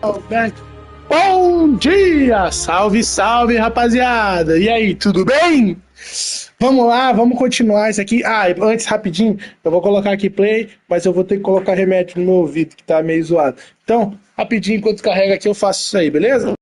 Alberto. Bom dia! Salve, salve, rapaziada! E aí, tudo bem? Vamos lá, vamos continuar isso aqui. Ah, e antes, rapidinho, eu vou colocar aqui play, mas eu vou ter que colocar remédio no meu ouvido, que tá meio zoado. Então, rapidinho, enquanto carrega aqui, eu faço isso aí, beleza?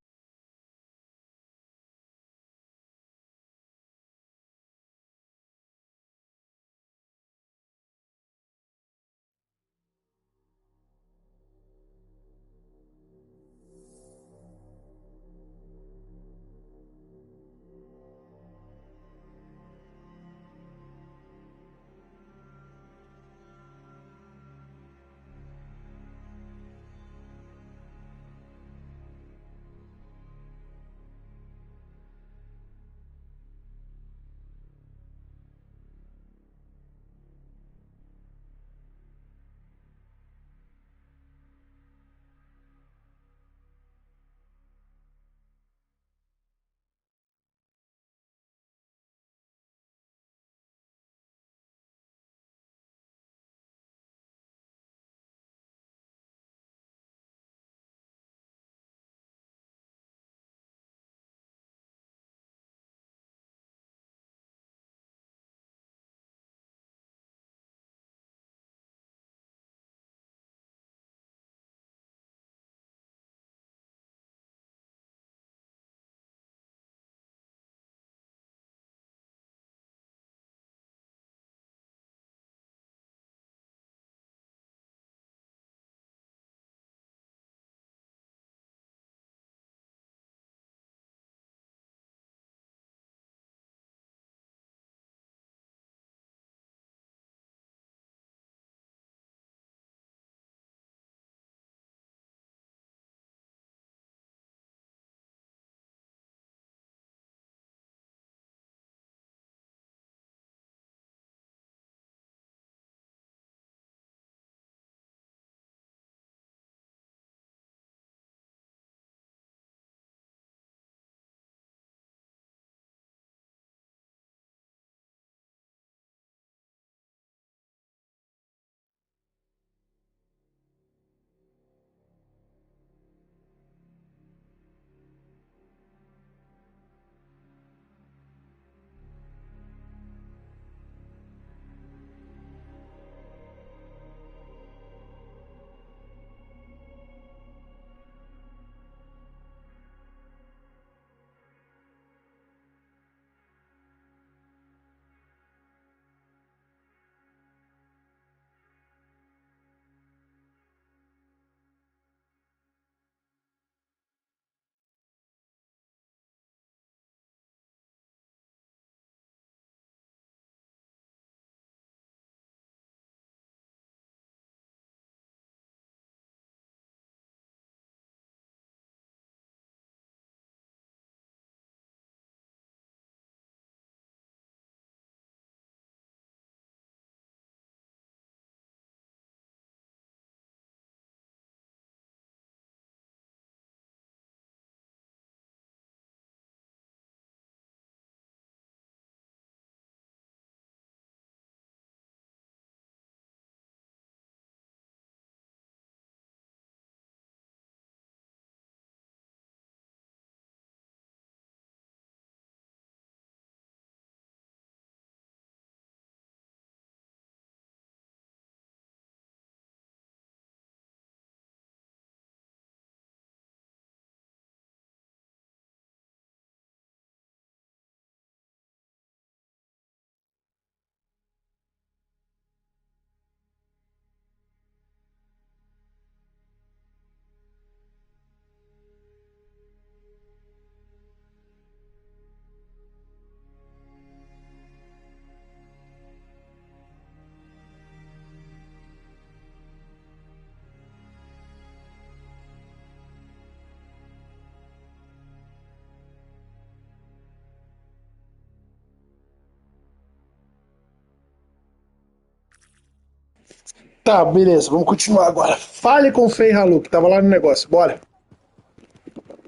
Tá, beleza, vamos continuar agora. Fale com o Fei Halu, que tava lá no negócio, bora.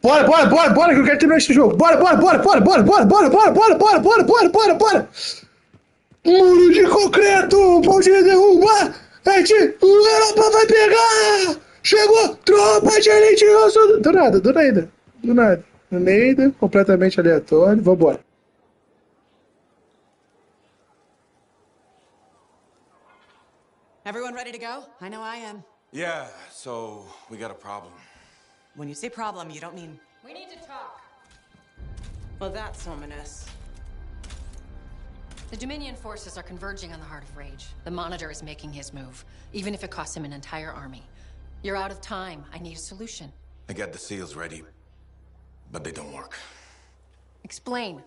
Bora, bora, bora, bora, que eu quero terminar esse jogo. Bora, bora, bora, bora, bora, bora, bora, bora, bora, bora, bora, bora, bora, bora. Muro de concreto, pode derrubar. A gente, o Europa vai pegar. Chegou! Tropa de elite! Do nada, do nada. Do nada. Do nada, completamente aleatório. Vambora. Everyone ready to go? I know I am. Yeah, so we got a problem. When you say problem, you don't mean... We need to talk. Well, that's ominous. The Dominion forces are converging on the Heart of Rage. The Monitor is making his move, even if it costs him an entire army. You're out of time. I need a solution. I got the seals ready, but they don't work. Explain.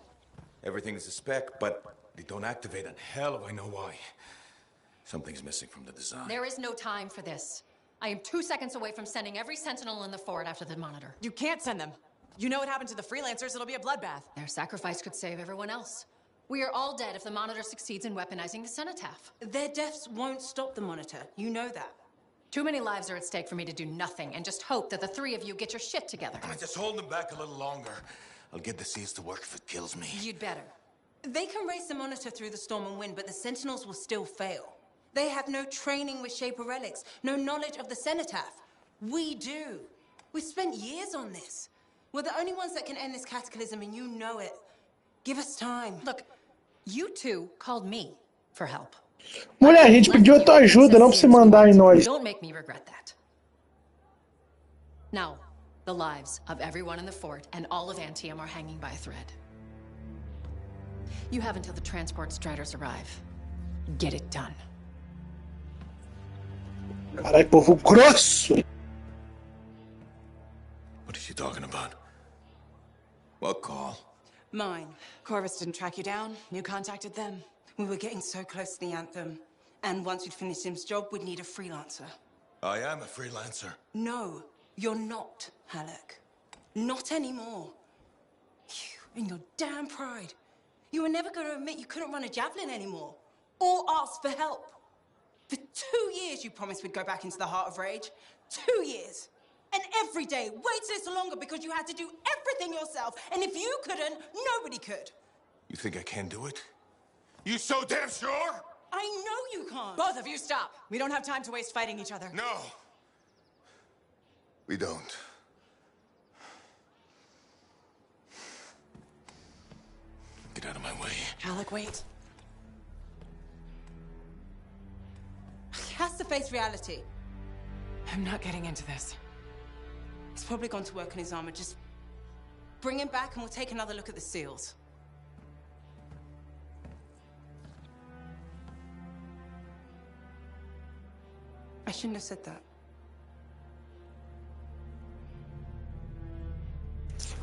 Everything is a spec, but they don't activate, and hell if I know why. Something's missing from the design. There is no time for this. I am 2 seconds away from sending every Sentinel in the fort after the Monitor. You can't send them. You know what happened to the freelancers, it'll be a bloodbath. Their sacrifice could save everyone else. We are all dead if the Monitor succeeds in weaponizing the Cenotaph. Their deaths won't stop the Monitor. You know that. Too many lives are at stake for me to do nothing and just hope that the three of you get your shit together. Just hold them back a little longer. I'll get the seals to work if it kills me. You'd better. They can race the Monitor through the storm and win, but the Sentinels will still fail. They have no training with Shaper relics, no knowledge of the Cenotaph. We do. We've spent years on this. We're the only ones that can end this cataclysm, and you know it. Give us time. Look, you two called me for help. Mulher, a gente pediu a tua ajuda, não pra você mandar em nós. Don't make me regret that. Now, the lives of everyone in the fort and all of Anthem are hanging by a thread. You have until the transport striders arrive. Get it done. Carai, povo grosso! What is she talking about? What call? Mine. Corvus didn't track you down. You contacted them. We were getting so close to the Anthem. And once we'd finished him's job, we'd need a freelancer. I am a freelancer. No, you're not, Halleck. Not anymore. You and your damn pride. You were never going to admit you couldn't run a javelin anymore. Or ask for help. For 2 years you promised we'd go back into the Heart of Rage. 2 years. And every day, waited this longer because you had to do everything yourself. And if you couldn't, nobody could. You think I can't do it? You so damn sure? I know you can't. Both of you stop. We don't have time to waste fighting each other. No. We don't. Get out of my way. Halleck, wait. He has to face reality. I'm not getting into this. He's probably gone to work on his armor. Just bring him back and we'll take another look at the seals. I shouldn't have said that.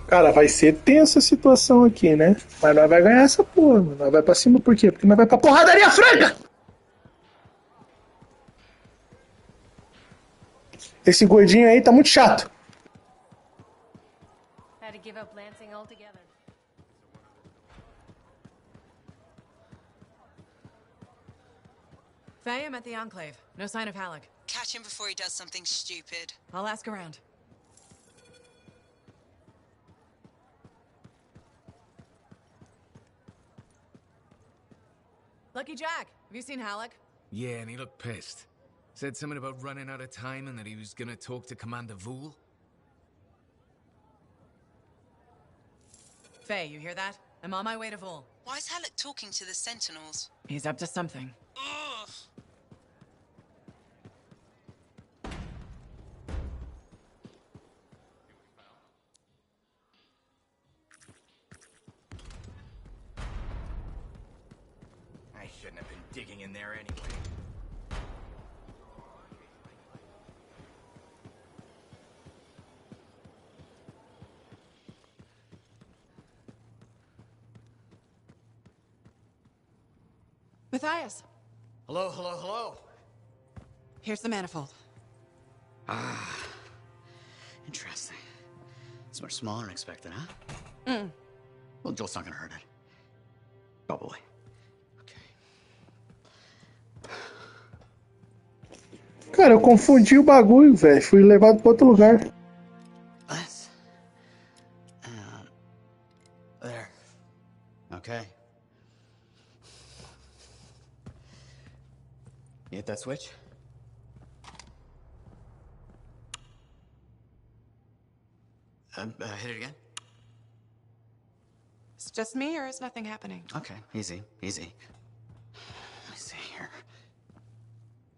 Cara, vai ser tensa a situação aqui, né? Mas nós vai ganhar essa porra, mano. Nós vai pra cima por quê? Porque nós vai pra porradaria franca! Esse gordinho aí tá muito chato. Had to give up Lansing altogether. Faye, I'm at the Enclave. No sign of Halleck. Catch him before he does something stupid. I'll ask around. Lucky Jack, have you seen Halleck? Yeah, and he looked pissed. Said something about running out of time and that he was gonna talk to Commander Vool. Faye, you hear that? I'm on my way to Vol. Why is Halleck talking to the Sentinels? He's up to something. Ugh. I shouldn't have been digging in there anyway. Matthias, Hello, hello, hello. here's the manifold. Interesting. It's much smaller than expected, huh? Well, Joel's not gonna hurt it. Probably. Okay. Cara, eu confundi o bagulho, velho. Fui levado pra outro lugar. Let's... there. Okay. You hit that switch? Hit it again? It's just me, or is nothing happening? Okay, easy, easy. Let me see here.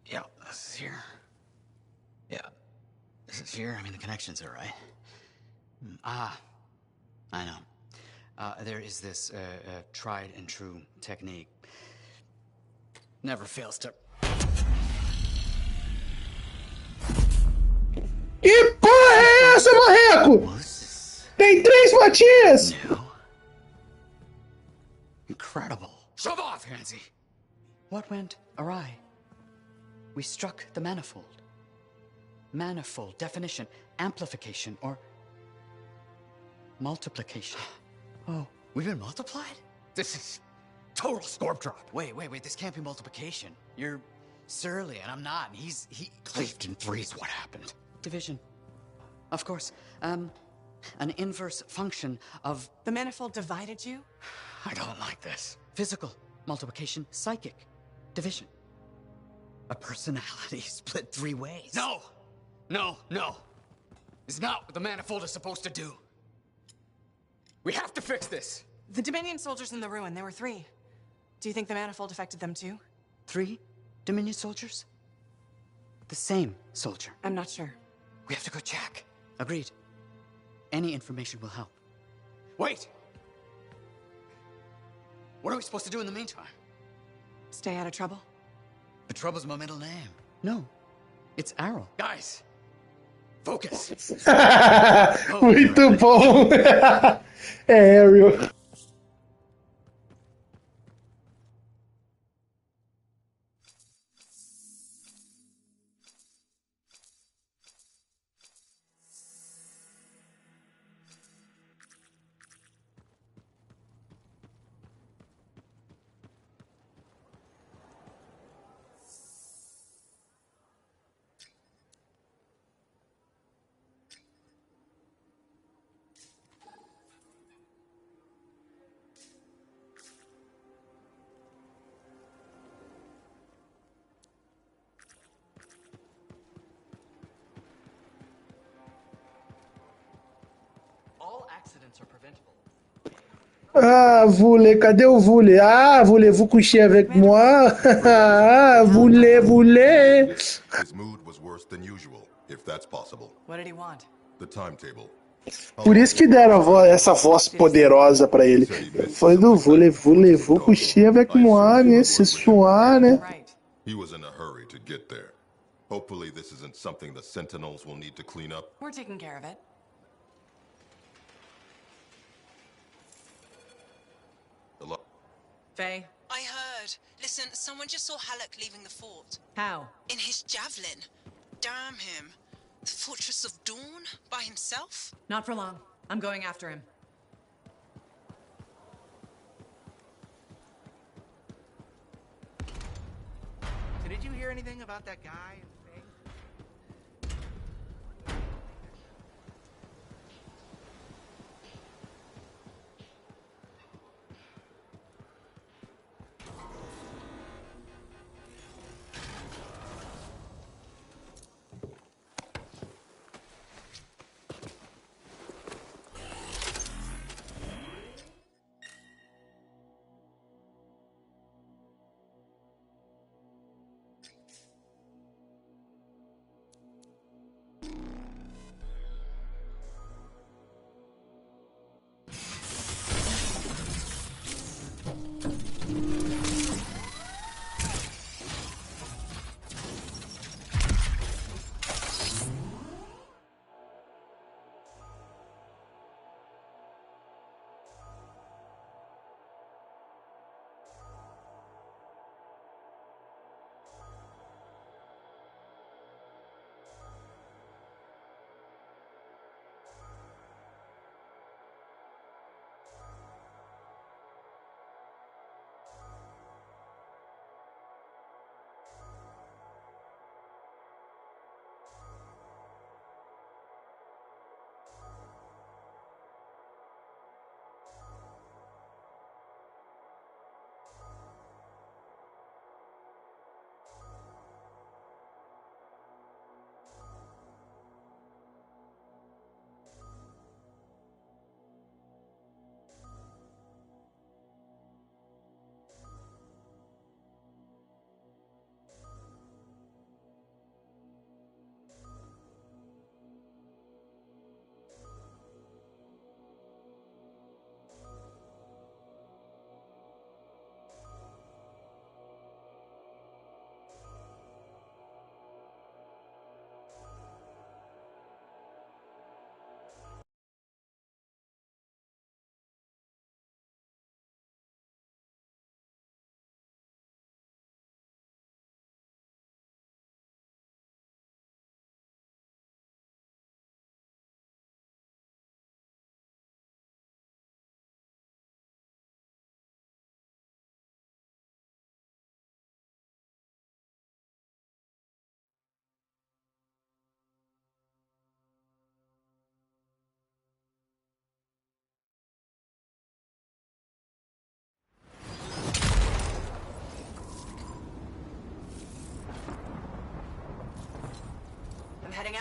Yeah, this is here. Yeah, this is here. I mean, the connections are right. I know. There is this tried and true technique. Never fails to... Que porra é essa, marreco? Tem 3 fatias! New. Incredible. Shove off, Hansi! What went awry? We struck the manifold. Manifold, definition, amplification, or multiplication. Oh, we've been multiplied? This is total scorp drop. Wait, this can't be multiplication. You're surly, and I'm not. He cleaved in threes. What happened? Division. Of course. An inverse function of... The manifold divided you? I don't like this. Physical multiplication, psychic division. A personality split 3 ways. No! It's not what the manifold is supposed to do. We have to fix this. The Dominion soldiers in the ruin, there were 3. Do you think the manifold affected them too? 3 Dominion soldiers? The same soldier. I'm not sure. We have to go check. Agreed. Any information will help. Wait! What are we supposed to do in the meantime? Stay out of trouble? The Trouble's my middle name. No, it's Arrow. Guys, focus. Muito bom! É, Ariel. All accidents are preventable. Ah, voulez, cadê o voulez? Ah, voulez-vous coucher avec moi? Ah, voulez. His mood was worse than usual, if that's possible. What did he want? The timetable. Por isso que deram essa voz poderosa pra ele. Foi do voulez-vous coucher avec moi, né? Ce soir, né? Right. He was in a hurry to get there. Hopefully this isn't something the Sentinels will need to clean up. We're taking care of it. Hello? Faye? I heard. Listen, someone just saw Halleck leaving the fort. How? In his javelin. Damn him. The Fortress of Dawn? By himself? Not for long. I'm going after him. So did you hear anything about that guy?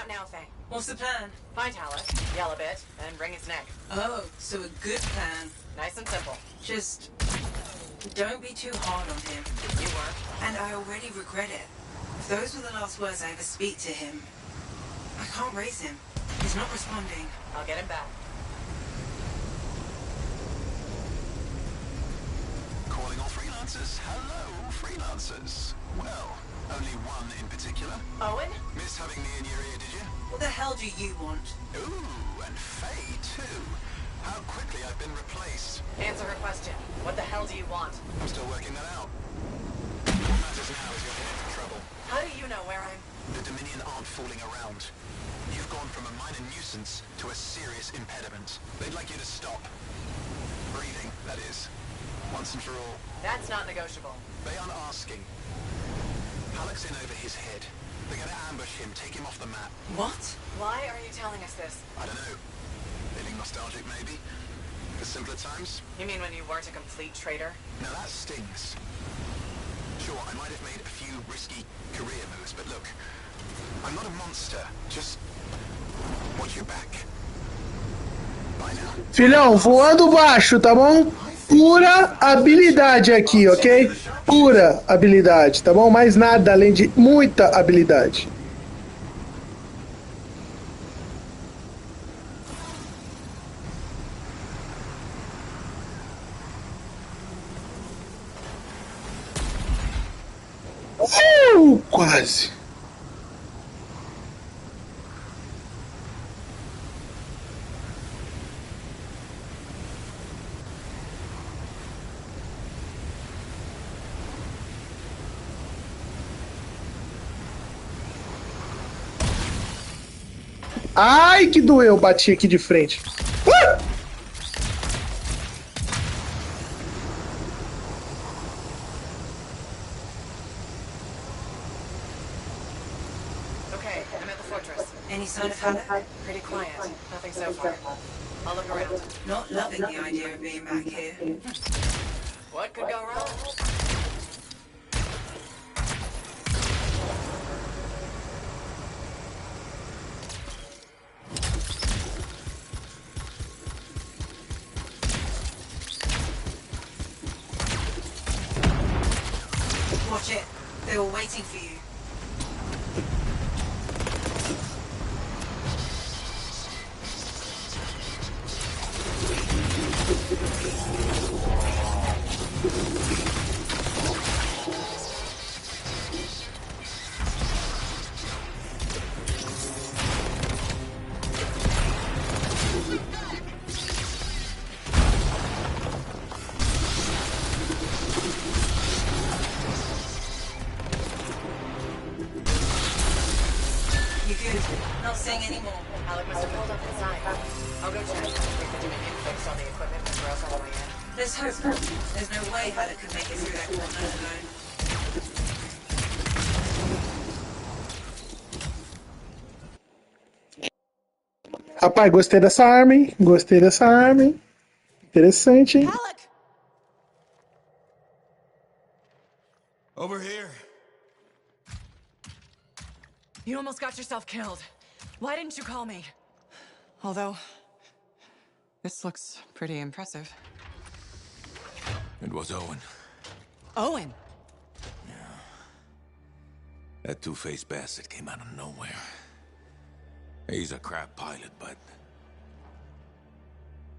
What now, Faye? What's the plan? Find Halleck, yell a bit, and wring his neck. Oh, so a good plan. Nice and simple. Just don't be too hard on him. You were. And I already regret it. If those were the last words I ever speak to him, I can't raise him. He's not responding. I'll get him back. Calling all freelancers. Hello, freelancers. Well, only one in particular. Owen? Missed having me in your ear, did you? What the hell do you want? Ooh, and Faye, too. How quickly I've been replaced. Answer her question. What the hell do you want? I'm still working that out. What matters now is you're in for trouble. How do you know where I'm... The Dominion aren't fooling around. You've gone from a minor nuisance to a serious impediment. They'd like you to stop. Breathing, that is. Once and for all. That's not negotiable. They aren't asking. Halleck's in over his head. They're gonna ambush him, take him off the map. What? Why are you telling us this? I don't know. Feeling nostalgic, maybe? For simpler times? You mean when you weren't a complete traitor? Now that stings. Sure, I might have made a few risky career moves, but look, I'm not a monster. Just watch your back. Bye now. Filhão, voando baixo, tá bom? Pura habilidade aqui, ok? Pura habilidade, tá bom? Mais nada além de muita habilidade. Quase. Ai, que doeu, bati aqui de frente. Okay, I'm at the fortress. Any sign of Halleck? Pretty quiet. Nothing so far. I'll look around. Not loving the idea of being back here. What could go wrong? Watch it. They were waiting for you. You good? Not saying anymore. Halleck must have pulled up inside. I'll go check. If the Dominion fixed all the equipment before else on the way in. Let's hope. There's no way Halleck could make it through that gauntlet alone. Rapaz, gostei dessa arma, hein? Gostei dessa arma, hein? Interessante, hein? Halleck! Over here. You almost got yourself killed. Why didn't you call me? Although, this looks pretty impressive. It was Owen. Owen! That two-faced bastard came out of nowhere. He's a crap pilot, but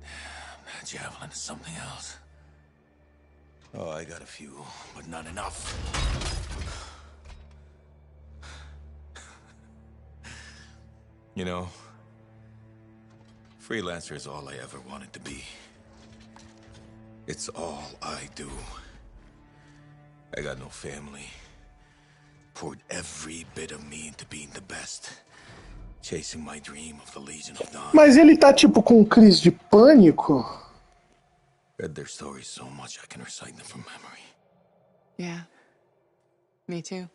that javelin is something else. Oh, I got a few, but not enough. You know, freelancer is all I ever wanted to be. It's all I do. I got no family. Poured every bit of me into being the best. Chasing my dream of the Legion of Dawn. Mas ele tá tipo com crise de pânico. Read their stories so much I can recite them from memory. Yeah. Me too.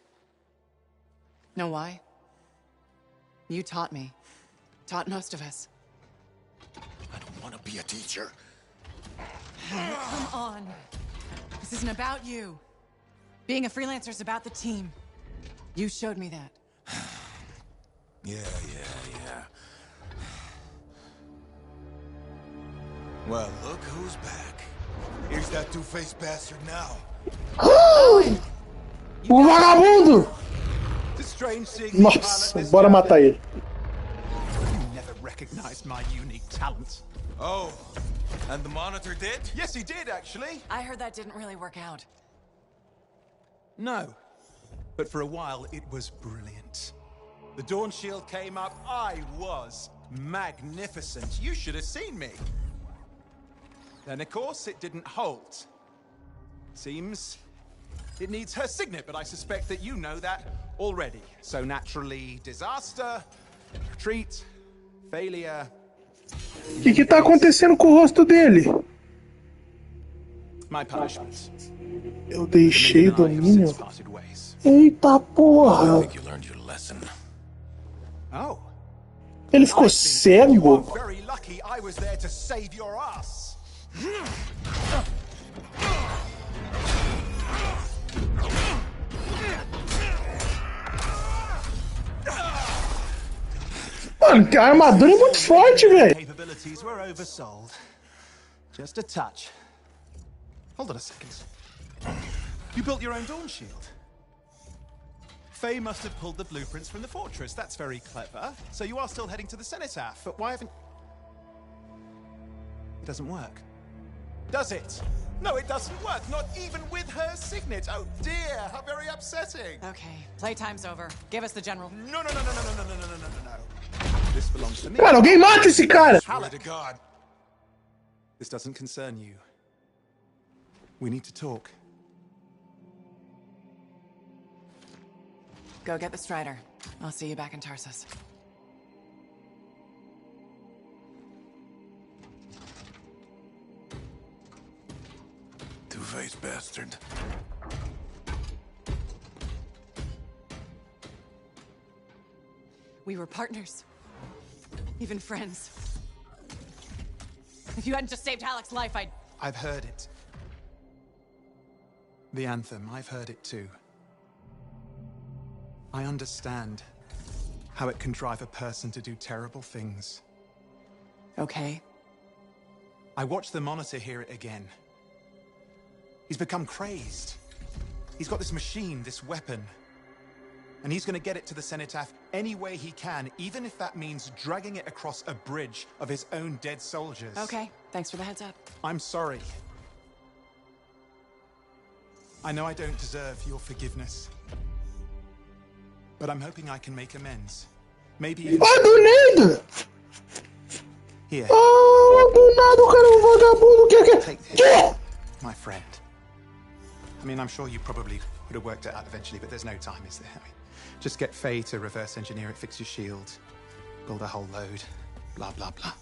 Know why? You taught me. Taught most of us. I don't want to be a teacher. Come on. This isn't about you. Being a freelancer is about the team. You showed me that. Yeah. Well, look who's back. Here's that two-faced bastard now. O vagabundo! Nossa, bora matar ele. You never recognized my unique talent. Oh, and the Monitor did? Yes, he did, actually. I heard that didn't really work out. No. But for a while, it was brilliant. The Dawn Shield came up. I was magnificent. You should have seen me. Then, of course, it didn't hold. Seems it needs her signet, but I suspect that you know that already. So naturally, disaster, retreat, failure. O que tá acontecendo com o rosto dele? My punishment. Eu deixei o domínio. Eita porra! I think you learned your lesson. Oh. Ele ficou cego? Very lucky I was there to save your ass. Mano, a armadura é muito forte, velho. Capabilities were oversold. Just a touch. Hold on a second. You built your own Dawn Shield. Faye must have pulled the blueprints from the fortress. That's very clever. So you are still heading to the Cenotaph, but why haven't... It doesn't work. Does it? No, it doesn't work. Not even with her signet. Oh dear, how very upsetting. Okay, playtime's over. Give us the general. No. This belongs to me. Cara, alguém mata esse cara! Swear to God. This doesn't concern you. We need to talk. Go get the Strider. I'll see you back in Tarsus. Two-faced bastard. We were partners. Even friends. If you hadn't just saved Halleck's life, I've heard it. The anthem, I've heard it too. I understand how it can drive a person to do terrible things. Okay. I watched the Monitor hear it again. He's become crazed. He's got this machine, this weapon. And he's gonna get it to the Cenotaph any way he can, even if that means dragging it across a bridge of his own dead soldiers. Okay, thanks for the heads up. I'm sorry. I know I don't deserve your forgiveness. But I'm hoping I can make amends. Maybe even... Ah, do nada! Here. Ah, do nada, o cara é vagabundo. Take this, my friend. I mean, I'm sure you probably would have worked it out eventually, but there's no time, is there? I mean, just get Faye to reverse engineer it, fix your shield, build a whole load, blah, blah, blah.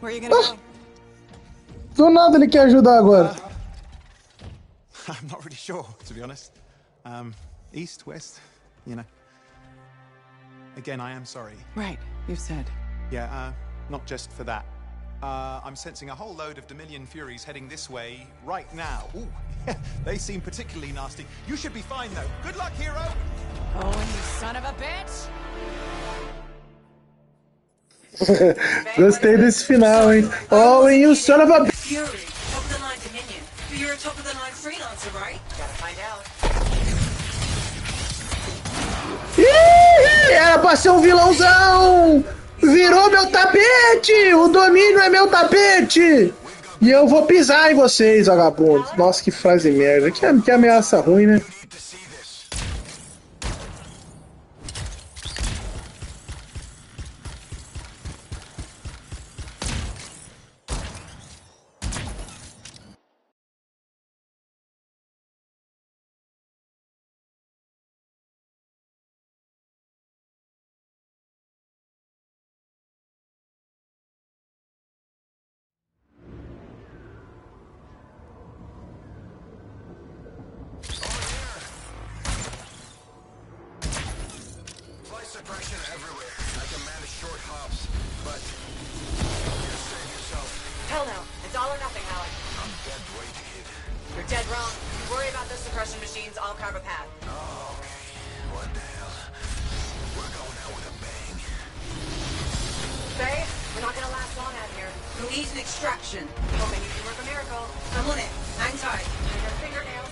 Where are you gonna go? Do nada ele quer ajudar agora. I'm not really sure, to be honest. East, west, you know. Again, I am sorry. Right, you've said. Yeah, not just for that. I'm sensing a whole load of Dominion Furies heading this way right now. Ooh, they seem particularly nasty. You should be fine, though. Good luck, hero! Oh, you son of a bitch! Gostei desse final, hein? Oh, and you son of a... Fury, top of the line Dominion. But you're a top of the line freelancer, right? Gotta find out. Ih, era pra ser um vilãozão! Virou meu tapete! O domínio é meu tapete! E eu vou pisar em vocês, vagabundos. Nossa, que frase merda. Que ameaça ruim, né? Suppression everywhere. I can manage short hops, but you save yourself. Hell no. It's all or nothing, Halleck. I'm dead weight, kid. You're dead wrong. Worry about the suppression machines. I'll carve a path. Oh, okay. What the hell? extraction. Hoping you can work a miracle. I'm on it. Hang tight. I got fingernails.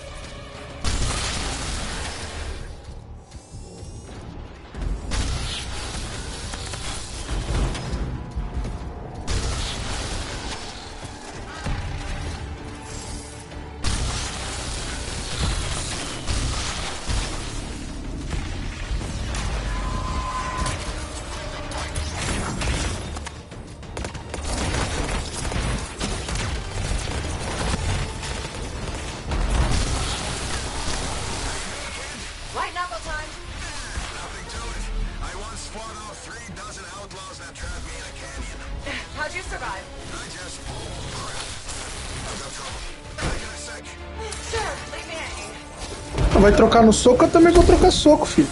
Vai trocar no soco, eu também vou trocar soco, filho.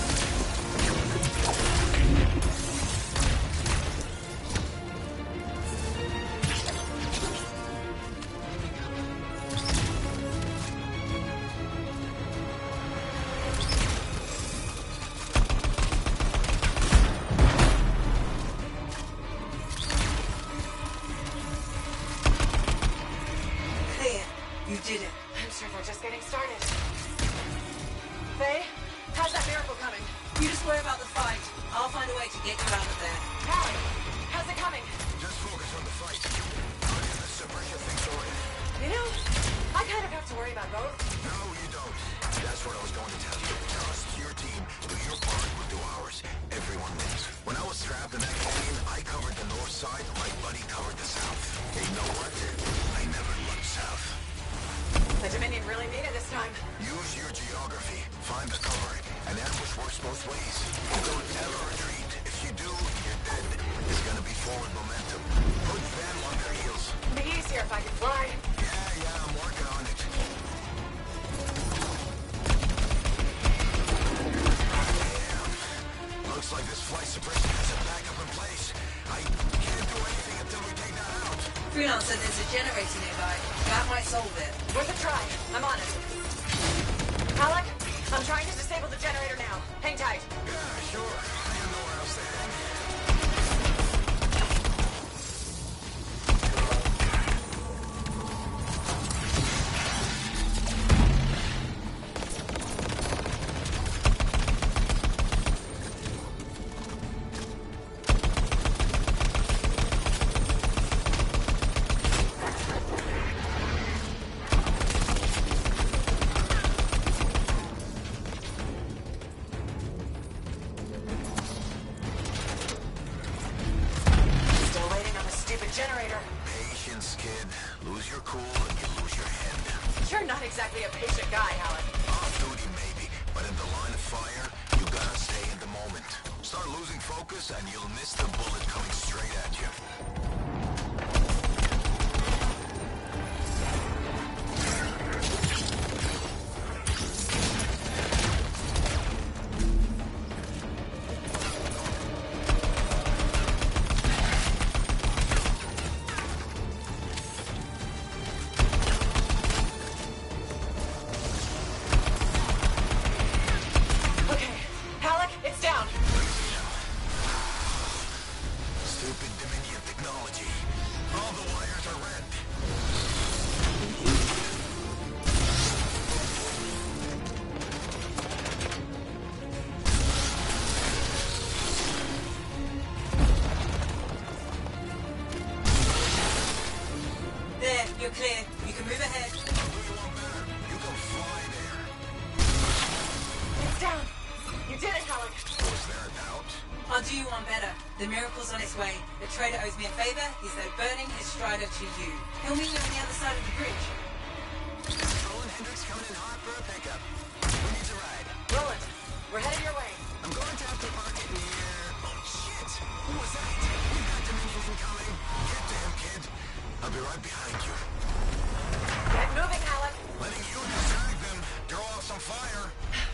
You did it. I'm sure they're just getting started. Faye, how's that miracle coming? You just worry about the fight. I'll find a way to get you out of there. Callie, how's it coming? Just focus on the fight. I'm gonna suppression things sorted. You know, I kind of have to worry about both. No, you don't. That's what I was going to tell you. Trust your team. Do your part, we'll do ours. Everyone wins. When I was trapped in that canyon, I covered the north side, my buddy covered the south. And you know what? I never looked south. The Dominion really made it this time. Use your geography. Find the cover. An ambush works both ways. Don't ever retreat. If you do, you're dead. It's gonna be forward momentum. Put them on their heels. It'd be easier if I could fly. Yeah, I'm working on it. Damn. Looks like this flight suppression has a backup in place. I can't do anything until we take that out. Freelancer, there's a generator nearby. That might solve it. Worth a try. I'm on it. Alec, I'm trying to disable the generator now. Hang tight. Yeah, sure. I have nowhere else to hang. Generator. Patience, kid. Lose your cool and you lose your head. You're not exactly a patient guy, Alec. Off duty, maybe, but in the line of fire, you gotta stay in the moment. Start losing focus and you'll miss the bullet coming straight at you. You're clear. You can move ahead. I'll do you one better. You can fly there. It's down. You did it, Alec. Was there a doubt? I'll do you one better. The miracle's on its way. The trader owes me a favor. He's though burning his strider to you. He'll meet you on the other side of the bridge. Roland Hendricks coming in hot for a pickup. Who needs a ride? Roland, we're headed your way. I'm going to have to park it near... Oh, shit! Who was that? We've got Dominion incoming. Get to him, kid. I'll be right behind you. Get moving, Alec. Letting you distract them. Throw off some fire.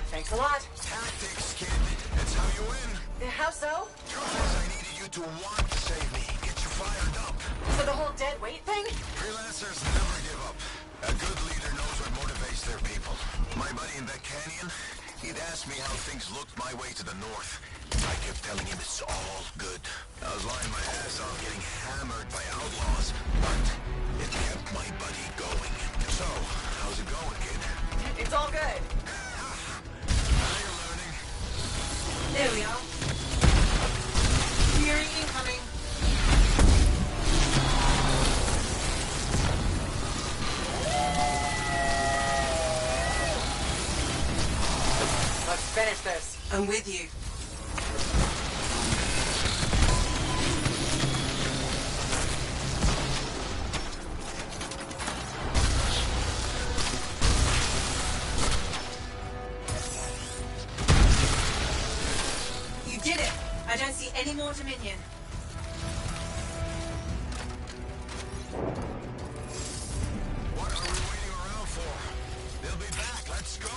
Thanks a lot. Tactics, kid. That's how you win. How so? Truth is, I needed you to want to save me. Get you fired up. So the whole dead weight thing? Freelancers never give up. A good leader knows what motivates their people. My buddy in that canyon, he'd asked me how things looked my way to the north. I kept telling him it's all good. I was lying my ass off getting hammered by outlaws, but it kept my buddy going. So, how's it going, kid? It's all good. Now you're learning. There we are. Fury incoming. Let's finish this. I'm with you. You did it! I don't see any more Dominion. What are we waiting around for? They'll be back. Let's go.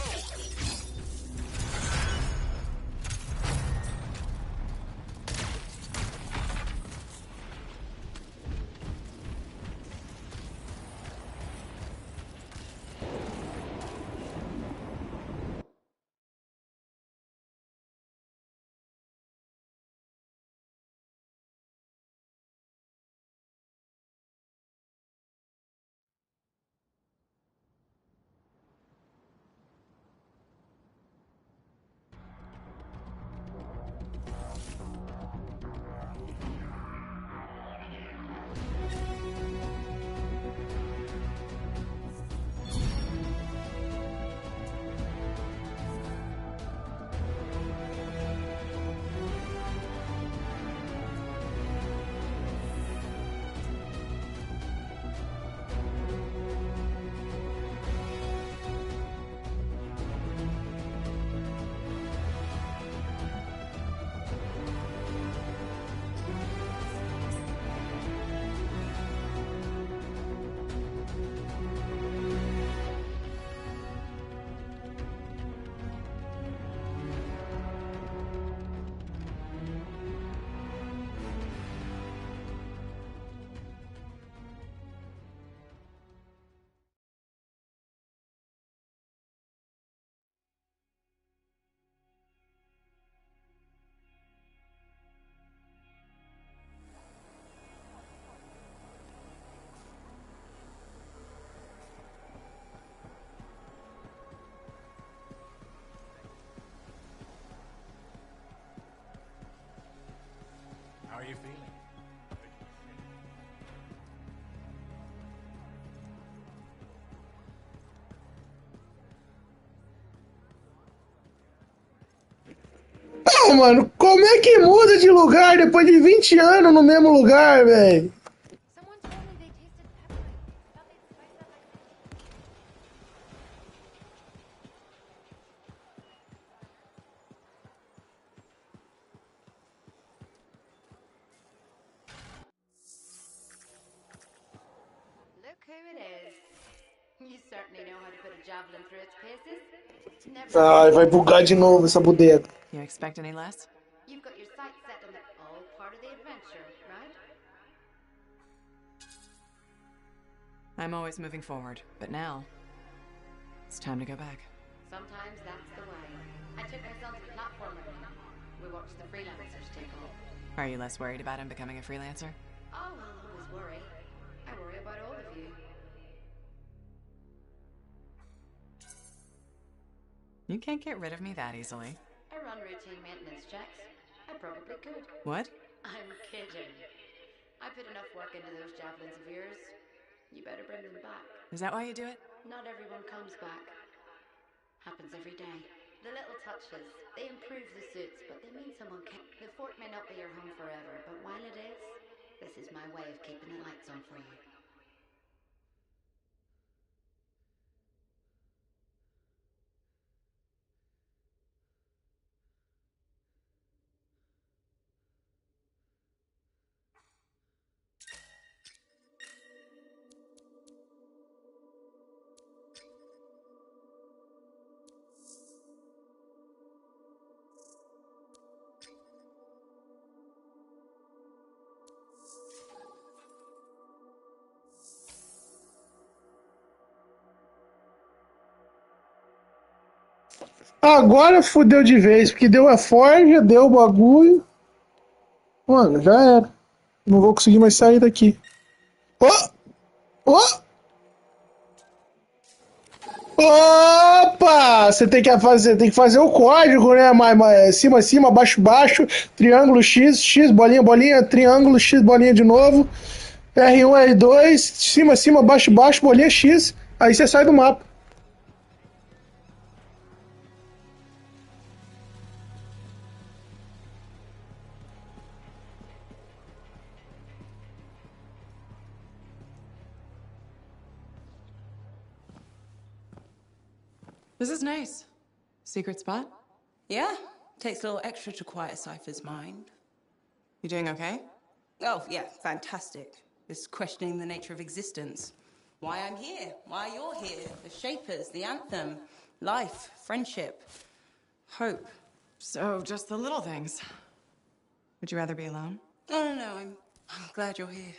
How are you feeling? Não, mano, como é que muda de lugar depois de 20 anos no mesmo lugar, velho? Someone told me they tasted peppermint. I thought they'd spice up my Look who it is. You certainly know how to put a javelin through its paces. Ai, vai bugar de novo essa bodega. You expect any less? You've got your sights set on it, all part of the adventure, right? I'm always moving forward, but now it's time to go back. Sometimes that's the way. I took my son to the platform with me. We watched the freelancers take off. Are you less worried about him becoming a freelancer? Oh, I'll always worry. I worry about all of you. You can't get rid of me that easily. I run routine maintenance checks. I probably could. What? I'm kidding. I put enough work into those javelins of yours. You better bring them back. Is that why you do it? Not everyone comes back. Happens every day. The little touches, they improve the suits, but they mean someone can. The fort may not be your home forever, but while it is, this is my way of keeping the lights on for you. Agora fudeu de vez, porque deu a forja, deu o bagulho. Mano, já era. Não vou conseguir mais sair daqui. Ó! Ó! Opa! Você tem que fazer o código, né? Cima, cima, baixo, baixo, triângulo X, X, bolinha, bolinha, triângulo X, bolinha de novo. R1, R2, cima, cima, baixo, baixo, bolinha X. Aí você sai do mapa. This is nice. Secret spot? Yeah, takes a little extra to quiet Cypher's mind. You doing okay? Oh, yeah, fantastic. Just questioning the nature of existence. Why I'm here, why you're here, the Shapers, the Anthem, life, friendship, hope. So, just the little things. Would you rather be alone? No, I'm glad you're here.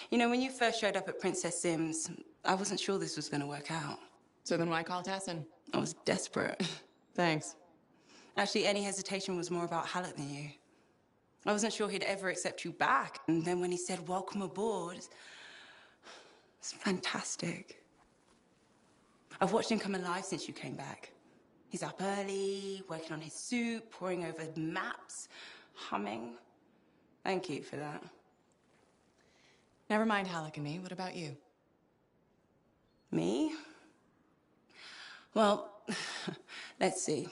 You know, when you first showed up at Princess Sim's, I wasn't sure this was going to work out. So then why call Tassin? I was desperate. Thanks. Actually, any hesitation was more about Halleck than you. I wasn't sure he'd ever accept you back. And then when he said, welcome aboard, it's fantastic. I've watched him come alive since you came back. He's up early, working on his suit, poring over maps, humming. Thank you for that. Never mind Halleck and me. What about you? Me? Well, let's see.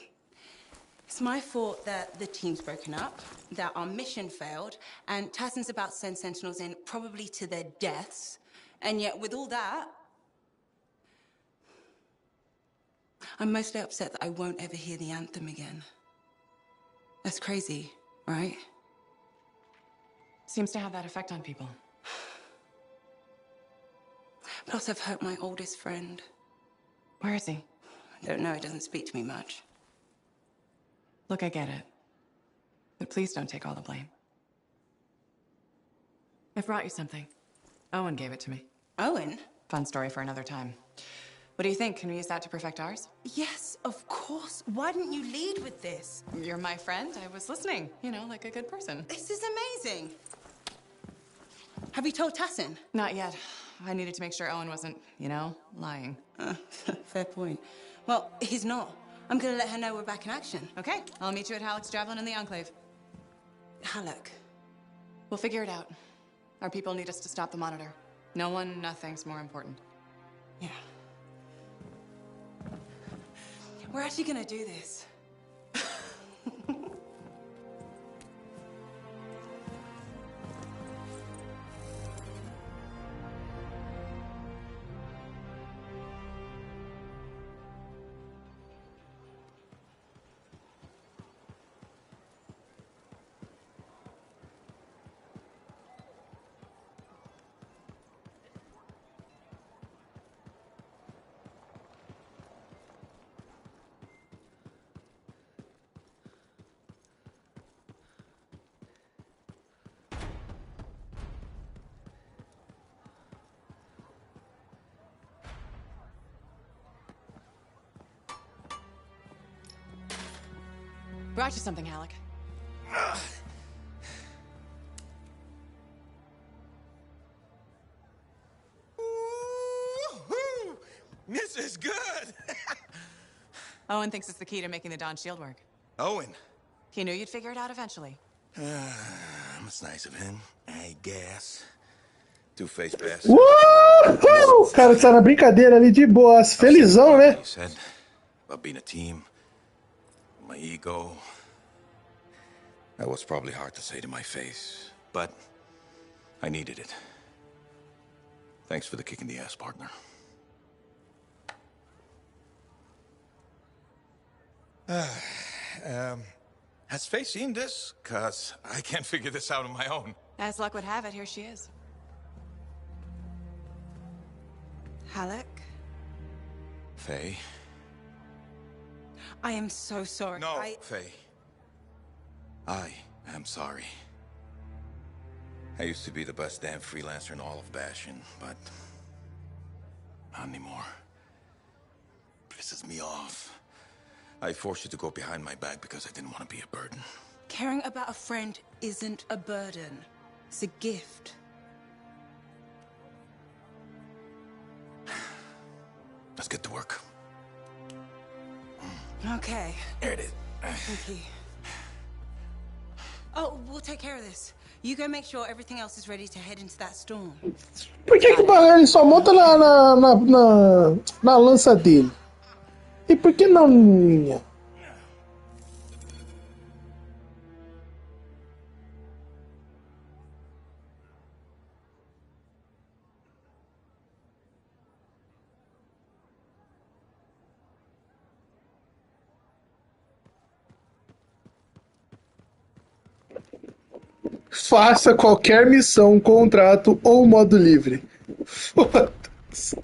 It's my fault that the team's broken up, that our mission failed, and Tassin's about to send Sentinels in, probably to their deaths. And yet, with all that, I'm mostly upset that I won't ever hear the anthem again. That's crazy, right? Seems to have that effect on people. Plus, I've hurt my oldest friend. Where is he? I don't know, he doesn't speak to me much. Look, I get it. But please don't take all the blame. I brought you something. Owen gave it to me. Owen? Fun story for another time. What do you think? Can we use that to perfect ours? Yes, of course. Why didn't you lead with this? You're my friend. I was listening. You know, like a good person. This is amazing. Have you told Tassin? Not yet. I needed to make sure Owen wasn't, you know, lying. Fair point. Well, he's not. I'm gonna let her know we're back in action. Okay, I'll meet you at Halleck's Javelin in the Enclave. Halleck? We'll figure it out. Our people need us to stop the Monitor. No one, nothing's more important. Yeah. We're actually gonna do this. Brought you something, Halleck. Woo-hoo! This is good! Owen thinks it's the key to making the Dawn shield work. Owen. He knew you'd figure it out eventually. That's nice of him, I guess. Two-faced bastard. Uhul! O cara tá na brincadeira ali de boas. Felizão, né? You said about being a team, my ego. That was probably hard to say to my face, but I needed it. Thanks for the kick in the ass, partner. Has Faye seen this? 'Cause I can't figure this out on my own. As luck would have it, here she is. Halleck? Faye? I am so sorry. No, Faye. I am sorry. I used to be the best damn freelancer in all of Bastion, but Not anymore. Pisses me off. I forced you to go behind my back because I didn't want to be a burden. Caring about a friend isn't a burden. It's a gift. Let's get to work. Okay. There it is. Thank you. Oh, we'll take care of this. You go make sure everything else is ready to head into that storm. Por que ele só monta na lança dele? E por que não minha? Faça qualquer missão, contrato ou modo livre. Foda-se.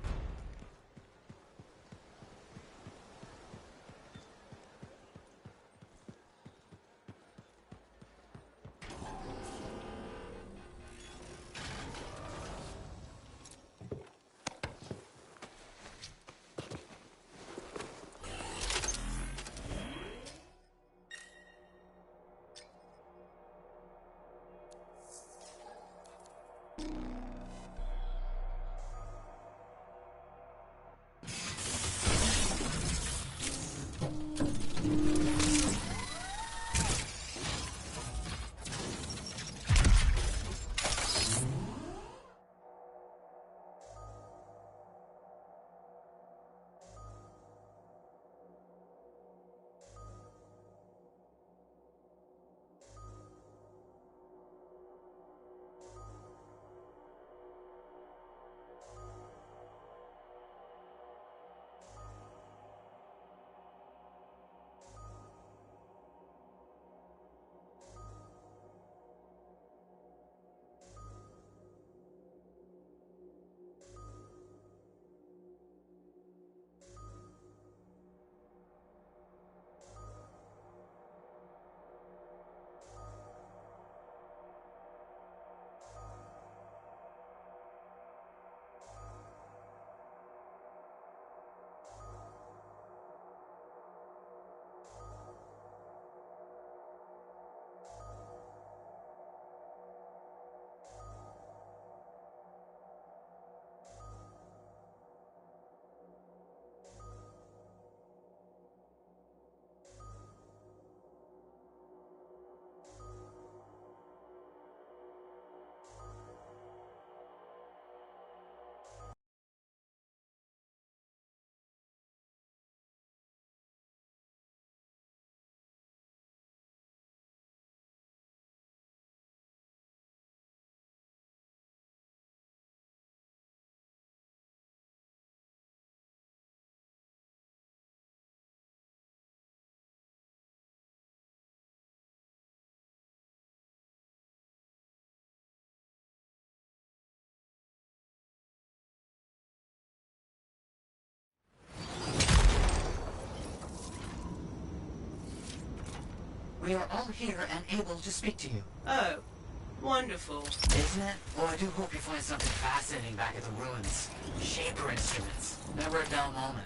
We are all here and able to speak to you. Oh, wonderful. Isn't it? Well, I do hope you find something fascinating back at the ruins. Shaper instruments. Never a dull moment.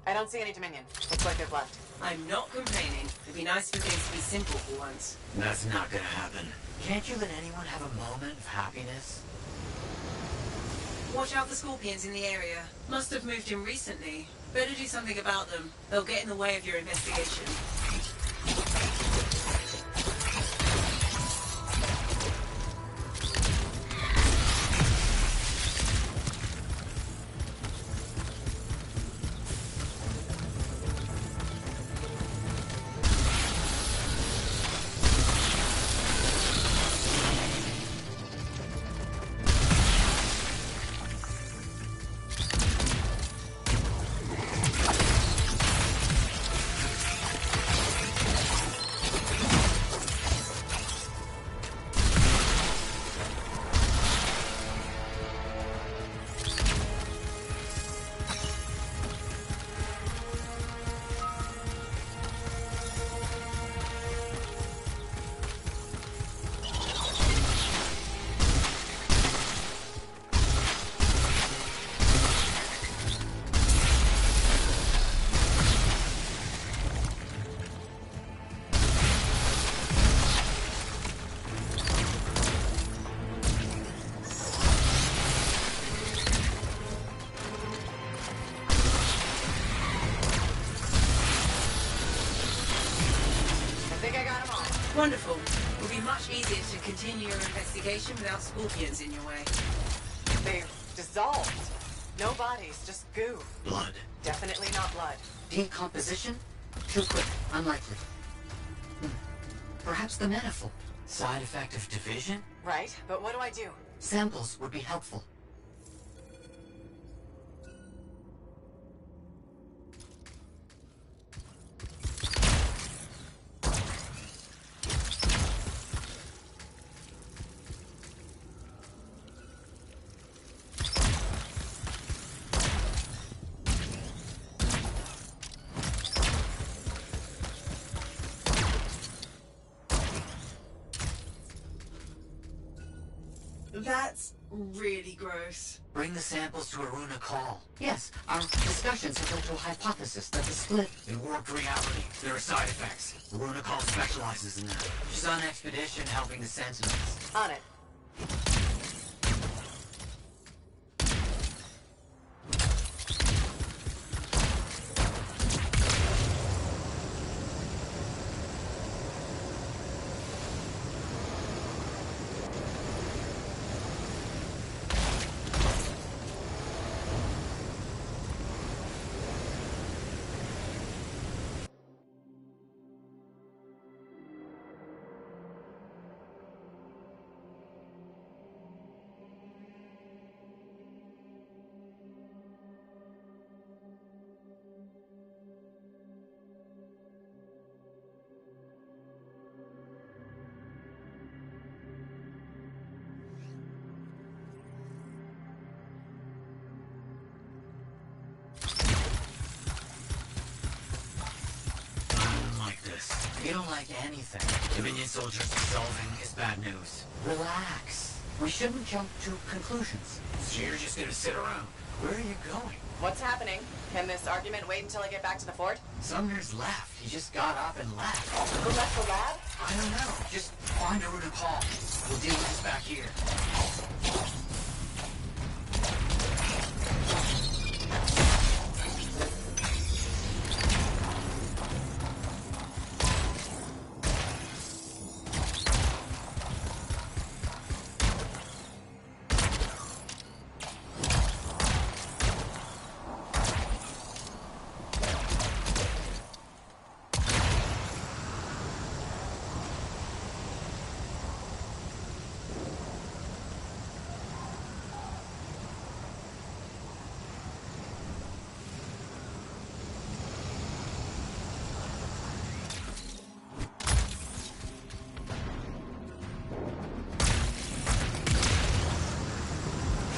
I don't see any Dominion. Looks like they've left. I'm not complaining. It'd be nice for things to be simple for once. That's not gonna happen. Can't you let anyone have a moment of happiness? Watch out for scorpions in the area. Must have moved in recently. Better do something about them. They'll get in the way of your investigation. much easier to continue your investigation without scorpions in your way. They've dissolved. No bodies, just goo. Blood. Definitely not blood. Decomposition? Too quick. Unlikely. Perhaps the manifold. Side effect of division? Right, but what do I do? Samples would be helpful. That's really gross. Bring the samples to Aruna Call. Yes, our discussions have led to a hypothesis that the split in warped reality. There are side effects. Aruna Call specializes in that. She's on expedition helping the Sentinels. On it. You don't like anything. Dominion soldiers dissolving is bad news. Relax. We shouldn't jump to conclusions. So you're just gonna sit around. Where are you going? What's happening? Can this argument wait until I get back to the fort? Sumner's left. He just got up and left. Who left the lab? I don't know. Just find a route to call. We'll deal with this back here.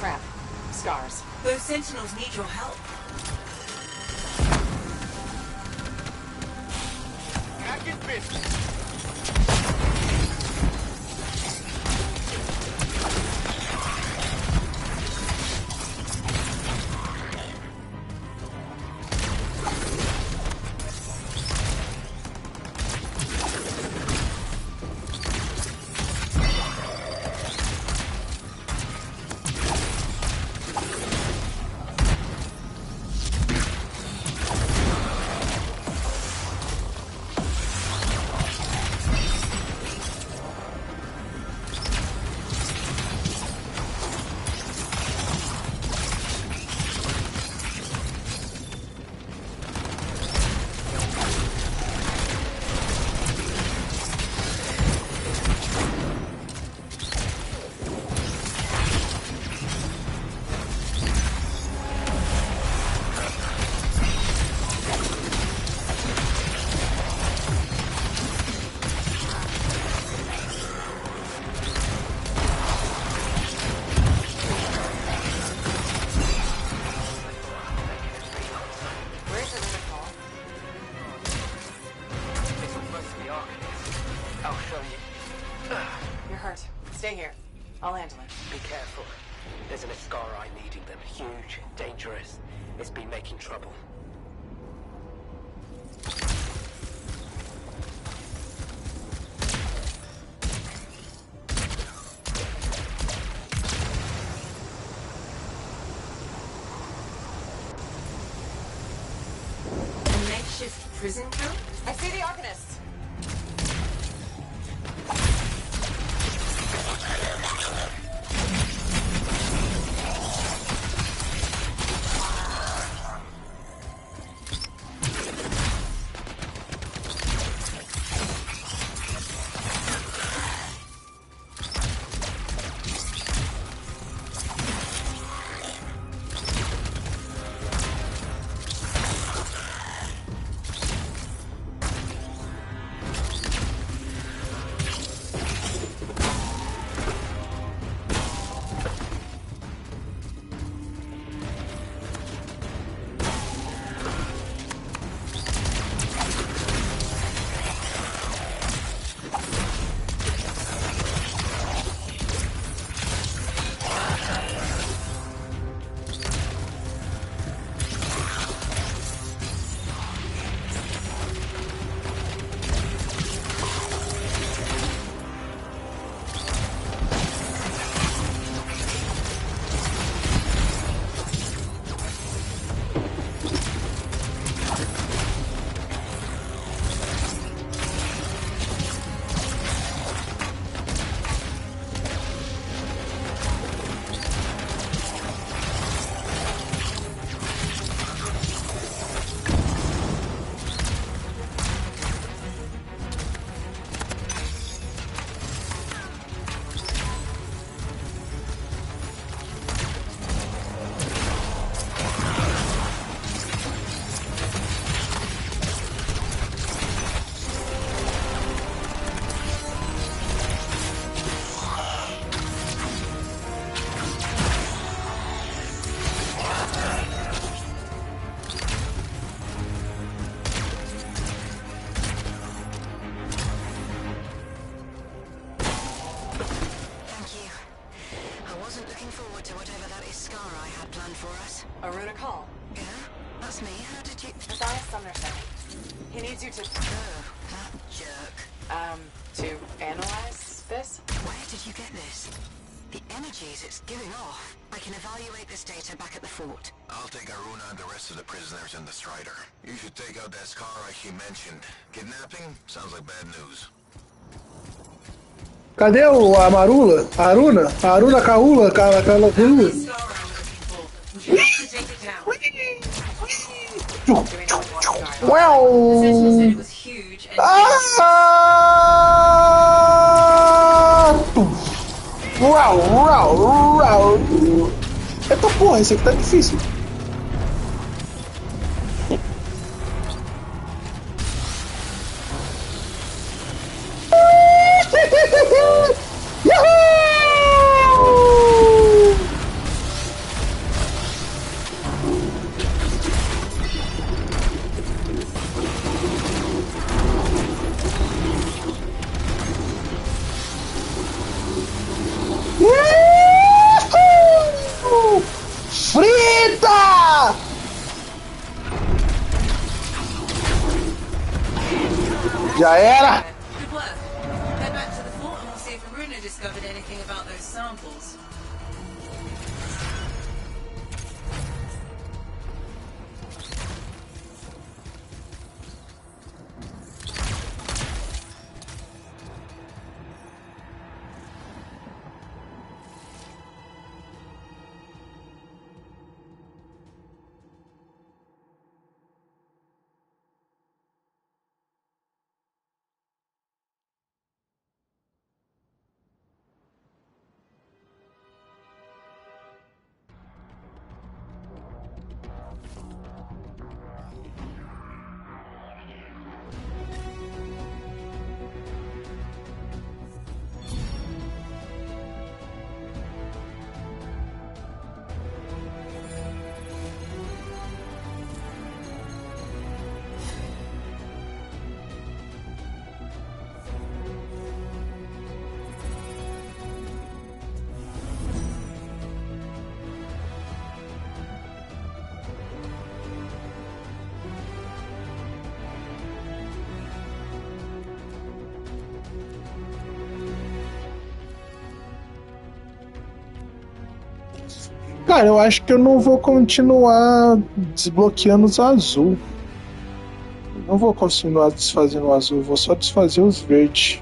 Crap. Scars. Those Sentinels need your help. Back in business. Stay here. I'll handle it. Be careful. There's an Ascara leading them. Huge, dangerous. It's been making trouble. A makeshift prison camp? I see the Arcanists. wasn't looking forward to whatever that Iskara had planned for us. Aruna call. Yeah? That's me. How did you... Matthias Sumnerson. He needs you to... Oh, that jerk. To analyze this? Where did you get this? The energies it's giving off. I can evaluate this data back at the fort. I'll take Aruna and the rest of the prisoners in the Strider. You should take out that Skara she mentioned. Kidnapping? Sounds like bad news. Cadê a Marula? A Aruna? A Aruna Kaula? Kaula Gulu? Uau! Uau, uau, uau. Eita porra, esse aqui tá difícil. Frita! Já era! Good work. Head back to the fort and we'll see if Aruna discovered anything about those samples. Cara, eu acho que eu não vou continuar desbloqueando os azul. Não vou continuar desfazendo o azul, vou só desfazer os verdes.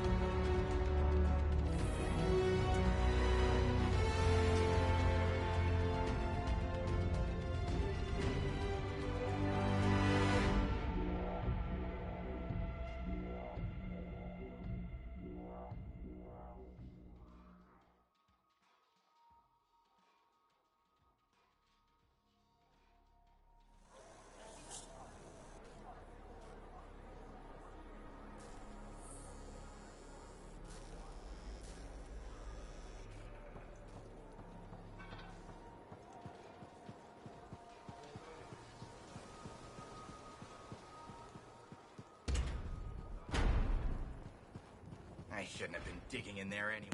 I shouldn't have been digging in there anyway.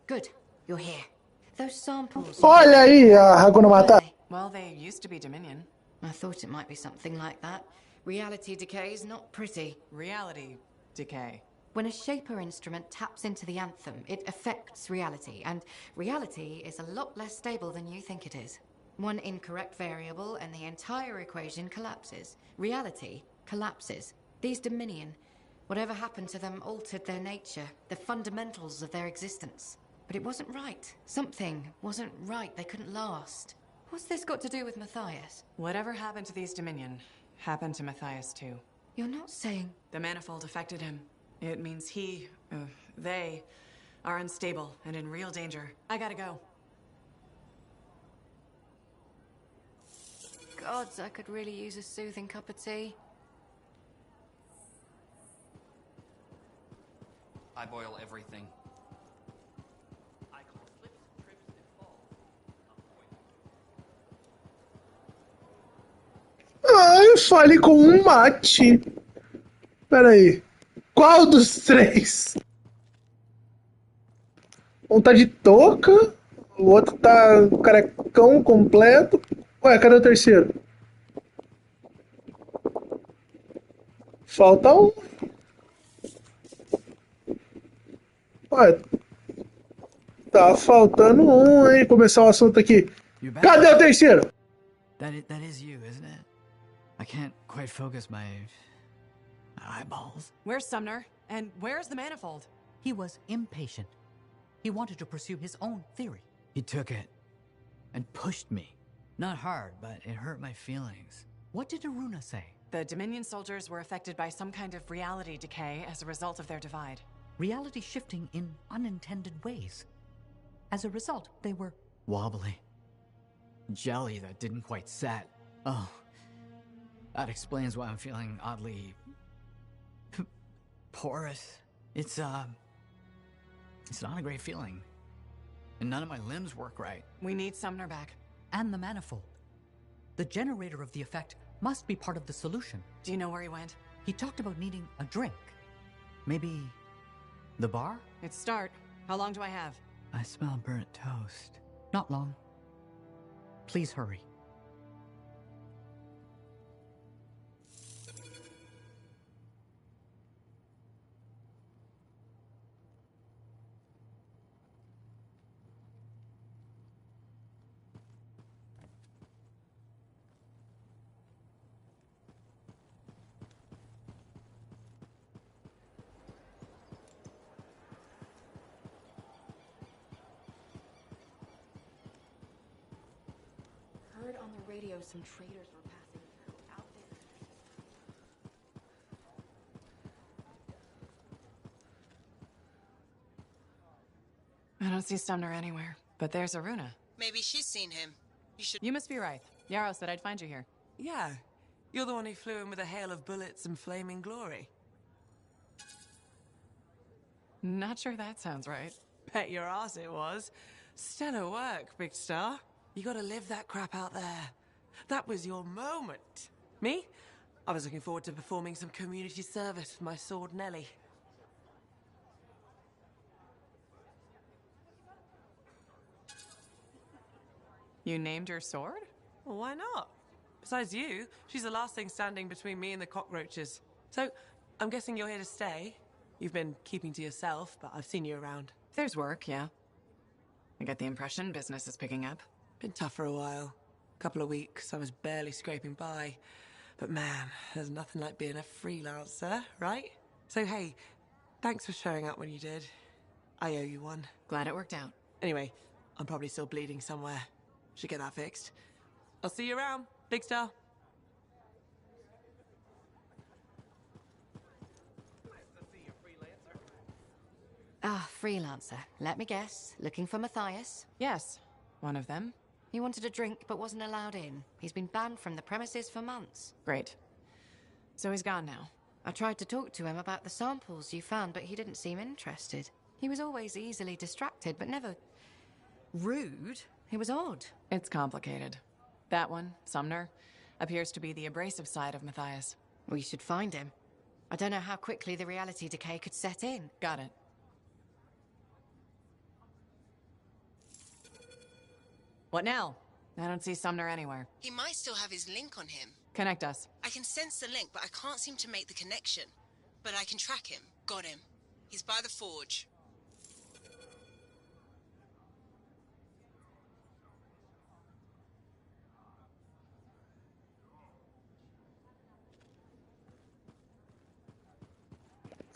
Good. You're here. Those samples... Olha aí a Hakuna Matata. Well, they used to be Dominion. I thought it might be something like that. Reality decay is not pretty. Reality decay. When a Shaper instrument taps into the anthem, it affects reality, and reality is a lot less stable than you think it is. One incorrect variable and the entire equation collapses. Reality collapses. These Dominion, whatever happened to them altered their nature, the fundamentals of their existence. But it wasn't right. Something wasn't right. They couldn't last. What's this got to do with Matthias? Whatever happened to these Dominion happened to Matthias too. You're not saying... The manifold affected him. It means they are unstable and in real danger. I gotta go. Gods, I could really use a soothing cup of tea. I boil everything. I call flip Fale com um mate. Pera aí. Qual dos três? Um tá de touca, o outro tá carecão completo. Ué, cadê o terceiro? Falta um. Ué, tá faltando um, hein? Começar o assunto aqui. Cadê o terceiro? That is you, isn't it? I can't quite focus my eyeballs. Where's Sumner? And where's the manifold? He was impatient. He wanted to pursue his own theory. He took it and pushed me. Not hard, but it hurt my feelings. What did Aruna say? The Dominion soldiers were affected by some kind of reality decay as a result of their divide. Reality shifting in unintended ways. As a result, they were wobbly. Jelly that didn't quite set. Oh, that explains why I'm feeling oddly porous. It's not a great feeling. And none of my limbs work right. We need Sumner back. And the manifold. The generator of the effect must be part of the solution. Do you know where he went? He talked about needing a drink. Maybe the bar? It's start. How long do I have? I smell burnt toast. Not long. Please hurry. Heard on the radio some traders were passing through out there. I don't see Sumner anywhere, but there's Aruna. Maybe she's seen him. You must be right. Yarrow said I'd find you here. Yeah. You're the one who flew in with a hail of bullets and flaming glory. Not sure that sounds right. Bet your ass it was. Stellar work, big star. You gotta live that crap out there. That was your moment. Me? I was looking forward to performing some community service for my sword Nellie. You named your sword? Well, why not? Besides you, she's the last thing standing between me and the cockroaches. So, I'm guessing you're here to stay. You've been keeping to yourself, but I've seen you around. There's work, yeah. I get the impression business is picking up. Been tough for a while. Couple of weeks, I was barely scraping by. But man, there's nothing like being a freelancer, right? So hey, thanks for showing up when you did. I owe you one. Glad it worked out. Anyway, I'm probably still bleeding somewhere. Should get that fixed. I'll see you around, big star. Freelancer. Let me guess. Looking for Matthias? Yes, one of them. He wanted a drink but wasn't allowed in. He's been banned from the premises for months. Great. So he's gone now. I tried to talk to him about the samples you found, but he didn't seem interested. He was always easily distracted, but never rude. He was odd. It's complicated. That one, Sumner, appears to be the abrasive side of Matthias. We should find him. I don't know how quickly the reality decay could set in. Got it. What now? I don't see Sumner anywhere. He might still have his link on him. Connect us. I can sense the link, but I can't seem to make the connection. But I can track him. Got him. He's by the forge.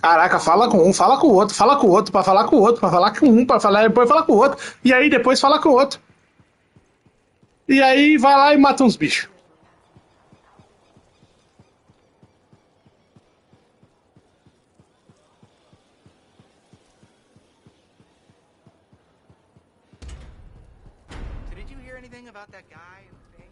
Caraca, fala com um, fala com o outro, fala com o outro, pra falar com o outro, pra falar com um, pra falar, depois fala com o outro. E aí depois fala com o outro. E aí vai lá e mata uns bichos. So did you hear anything about that guy and thing?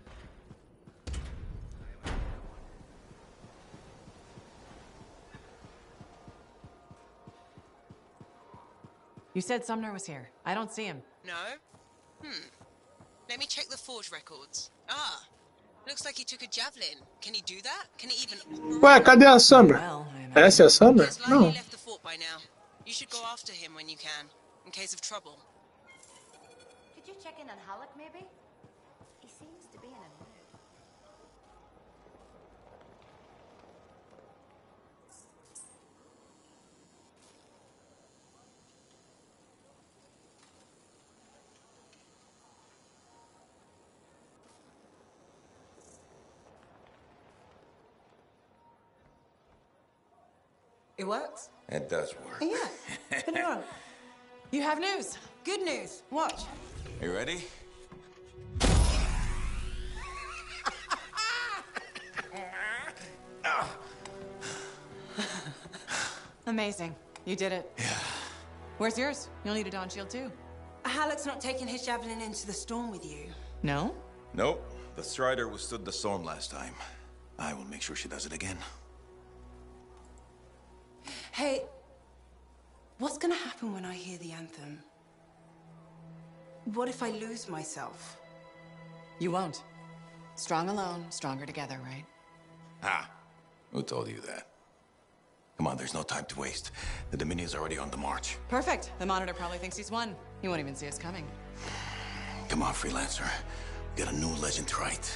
You said Sumner was here. I don't see him. No? Let me check the forge records. Ah, Looks like he took a javelin. Can he do that? Can he even... Ué, cadê a Summer? Essa é a Summer? He has likely Não. left the fort by now. You should go after him when you can, in case of trouble. Could you check in on Halleck, maybe? He seems to be in a mood. It works? It does work. Yeah. Put it on. You have news. Good news. Watch. You ready? Amazing. You did it. Yeah. Where's yours? You'll need a dawn shield too. Halleck's not taking his javelin into the storm with you. No? Nope. The Strider withstood the storm last time. I will make sure she does it again. Hey, what's gonna happen when I hear the anthem? What if I lose myself? You won't. Strong alone, stronger together, right? Ah, who told you that? Come on, there's no time to waste. The Dominion's already on the march. Perfect. The Monitor probably thinks he's won. He won't even see us coming. Come on, Freelancer. We got a new legend to write.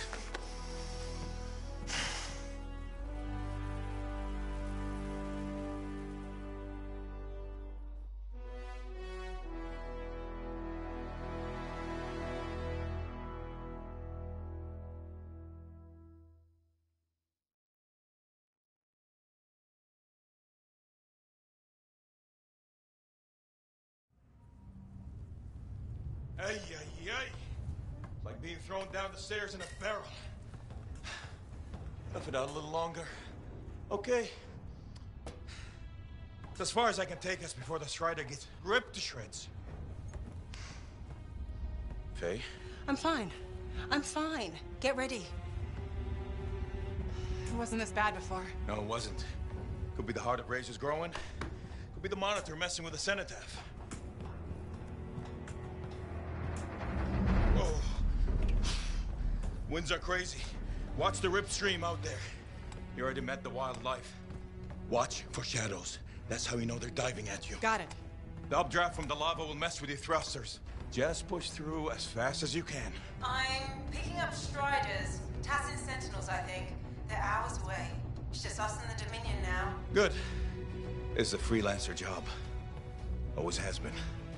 Ay, ay, ay. It's like being thrown down the stairs in a barrel. Tough it out a little longer. Okay. It's as far as I can take us before the Strider gets ripped to shreds. Faye? I'm fine. I'm fine. Get ready. It wasn't this bad before. No, it wasn't. Could be the heart of Razor's growing. Could be the Monitor messing with the cenotaph. Whoa. Winds are crazy. Watch the rip stream out there. You already met the wildlife. Watch for shadows. That's how you know they're diving at you. Got it. The updraft from the lava will mess with your thrusters. Just push through as fast as you can. I'm picking up Striders. Tassin Sentinels, I think. They're hours away. It's just us and the Dominion now. Good. It's a freelancer job. Always has been.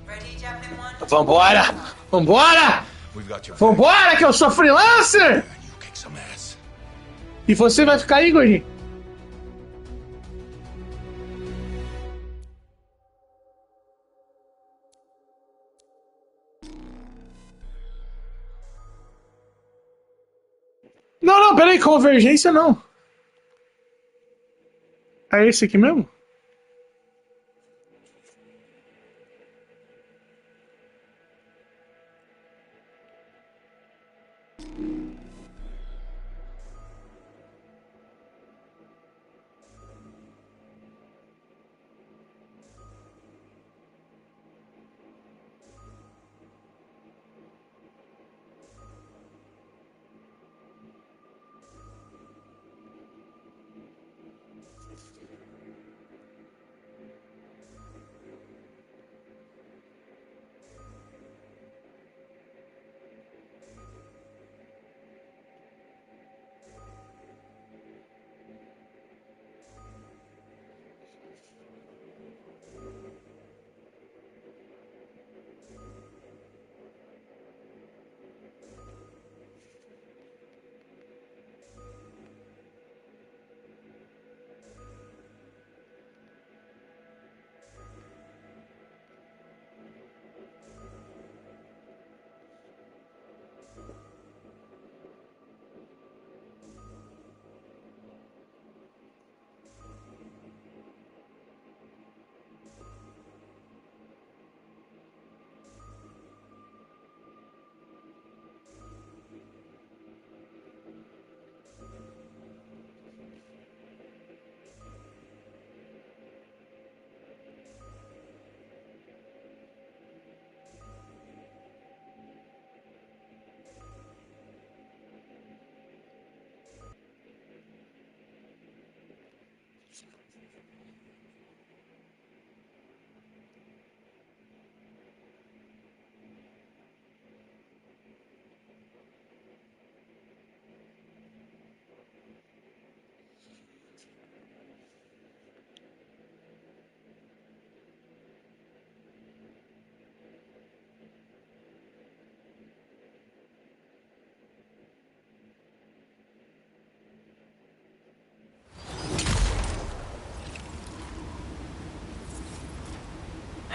Ready, Javelin 1? Vambora! Vambora! We've got your Vambora, que eu sou freelancer! You kick some ass. E você vai ficar aí, gordinho? Não, não, peraí, convergência não. É esse aqui mesmo?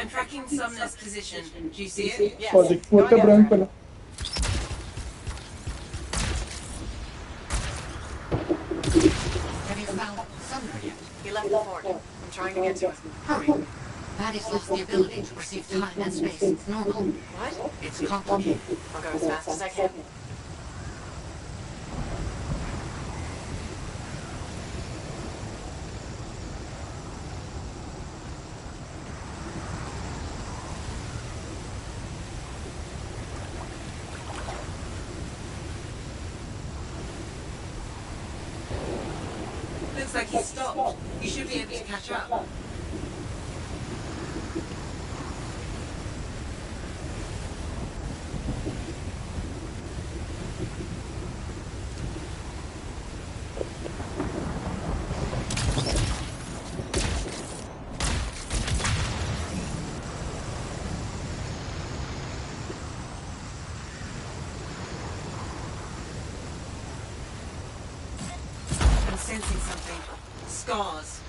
I'm tracking Sumner's position. Do you see it? Yes. Pode que o outro é branco, né? Have you found Sumner yet? He left the fort. I'm trying to get to him. Hurry. Body's lost the ability to perceive time and space. It's normal. What? It's complicated. I'll go as fast as I can. Looks like he stopped. You should be able to catch up. I'm sensing something. Scars.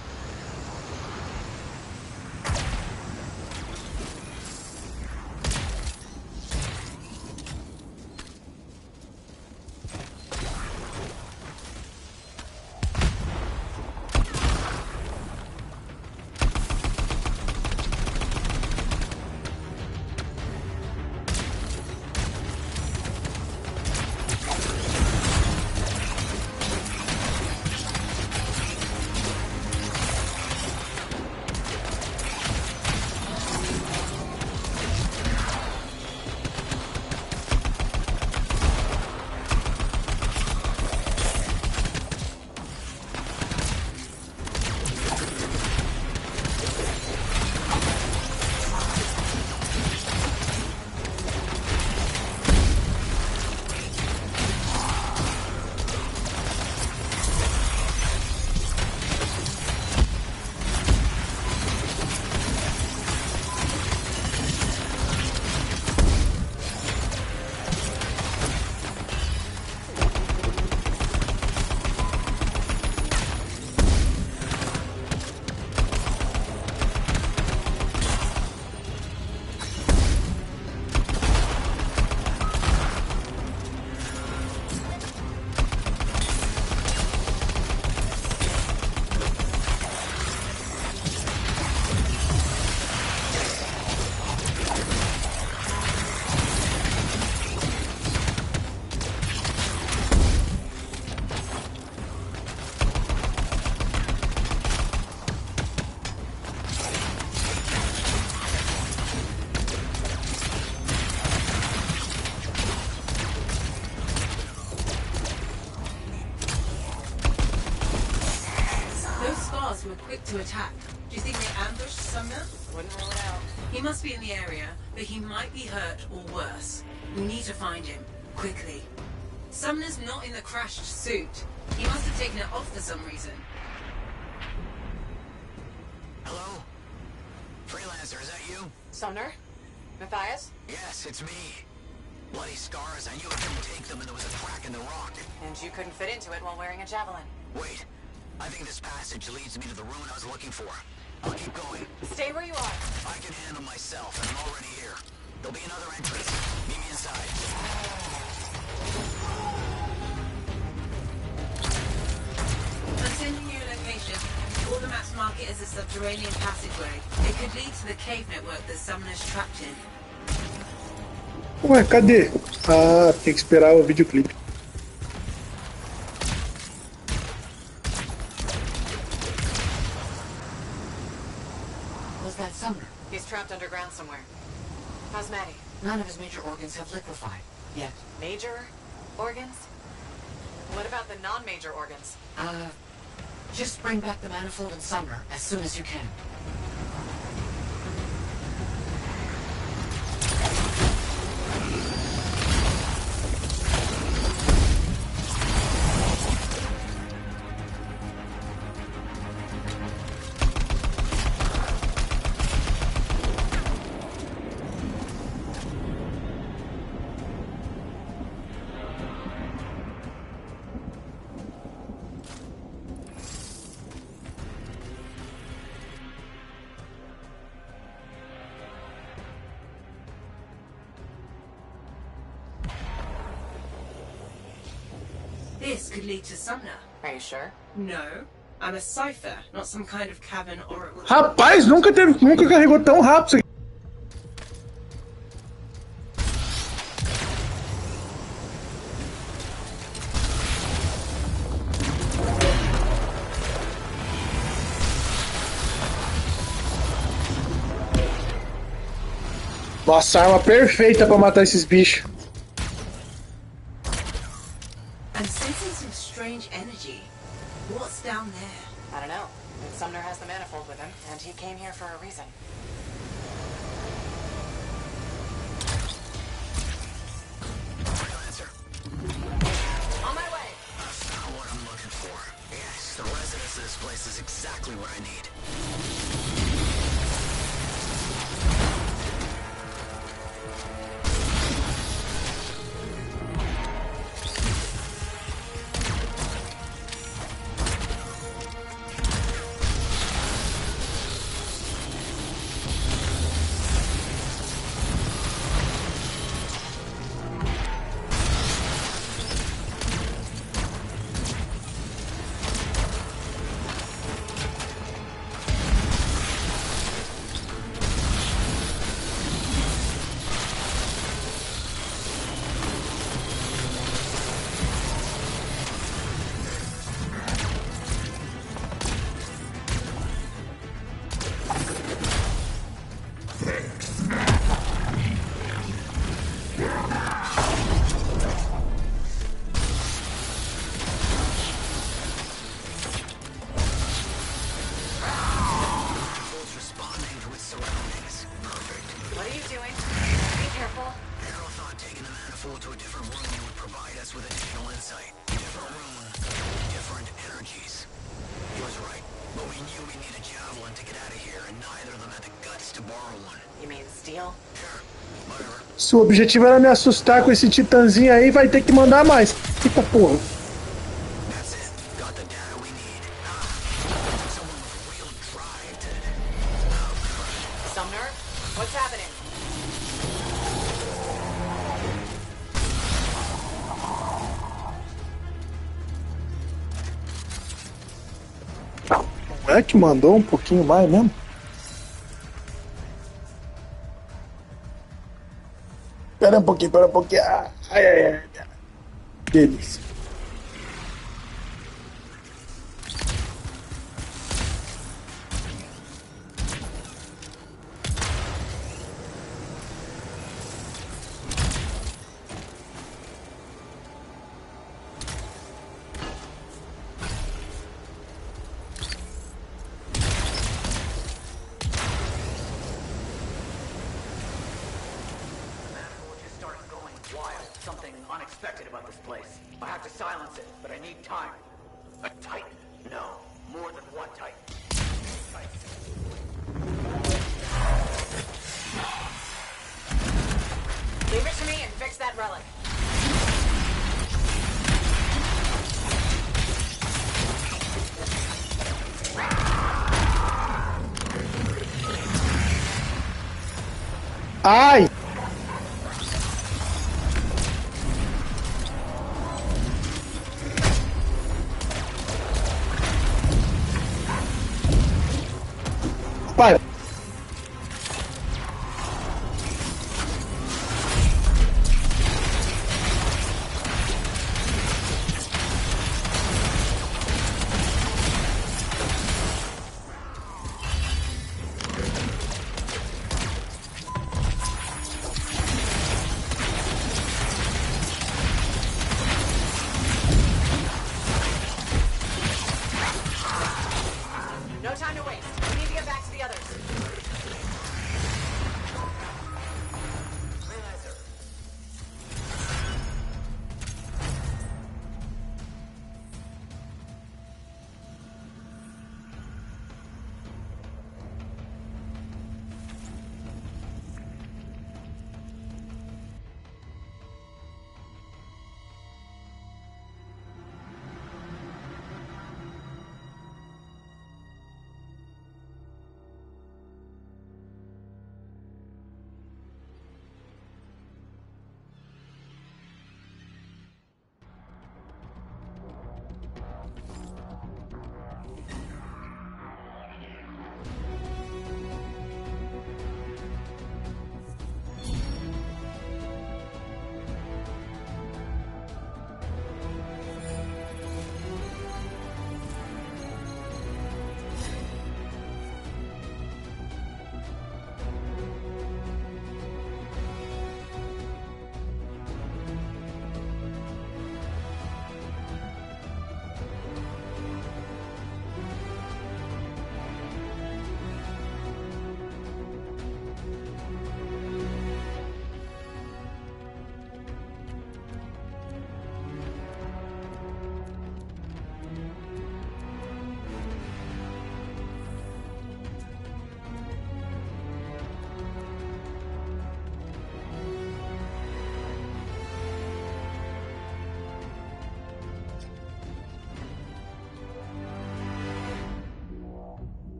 Were quick to attack. Do you think they ambushed Sumner? Wouldn't rule it out. He must be in the area, but he might be hurt or worse. We need to find him, quickly. Sumner's not in the crashed suit. He must have taken it off for some reason. Hello? Freelancer, is that you? Sumner? Matthias? Yes, it's me. Bloody scars. I knew I couldn't take them and there was a crack in the rock. And you couldn't fit into it while wearing a javelin. Wait. I think this passage leads me to the ruin I was looking for. I'll keep going. Stay where you are. I can handle myself, and I'm already here. There'll be another entrance. Meet me inside. I'm sending you a location. All the maps mark it as a subterranean passageway. It could lead to the cave network that Sumner's trapped in. Ué, cadê? Ah, tem que esperar o videoclipe. Was that Sumner? He's trapped underground somewhere. How's Maddie? None of his major organs have liquefied yet. Major organs? What about the non-major organs? Just bring back the manifold and Sumner as soon as you can. This could lead to Sumner. Are you sure? No. I'm a cipher, not some kind of cavern oracle. Rapaz, nunca carregou tão rápido isso aqui. Nossa, arma perfeita pra matar esses bichos. I'm sensing some strange energy. What's down there? I don't know. But Sumner has the manifold with him, and he came here for a reason. On my way! I found what I'm looking for. Yes, the residence of this place is exactly what I need. Se o objetivo era me assustar com esse titãzinho aí, vai ter que mandar mais. Eita porra. Sumner, what's happening? Não é que mandou um pouquinho mais mesmo? Espera um pouquinho, espera um pouquinho. Ai, ai, ai. Delícia. Something unexpected about this place. I have to silence it, but I need time. A Titan? No, more than one Titan. Leave it to me and fix that relic. Ai! Pai. No time to waste. We need to get back to the others.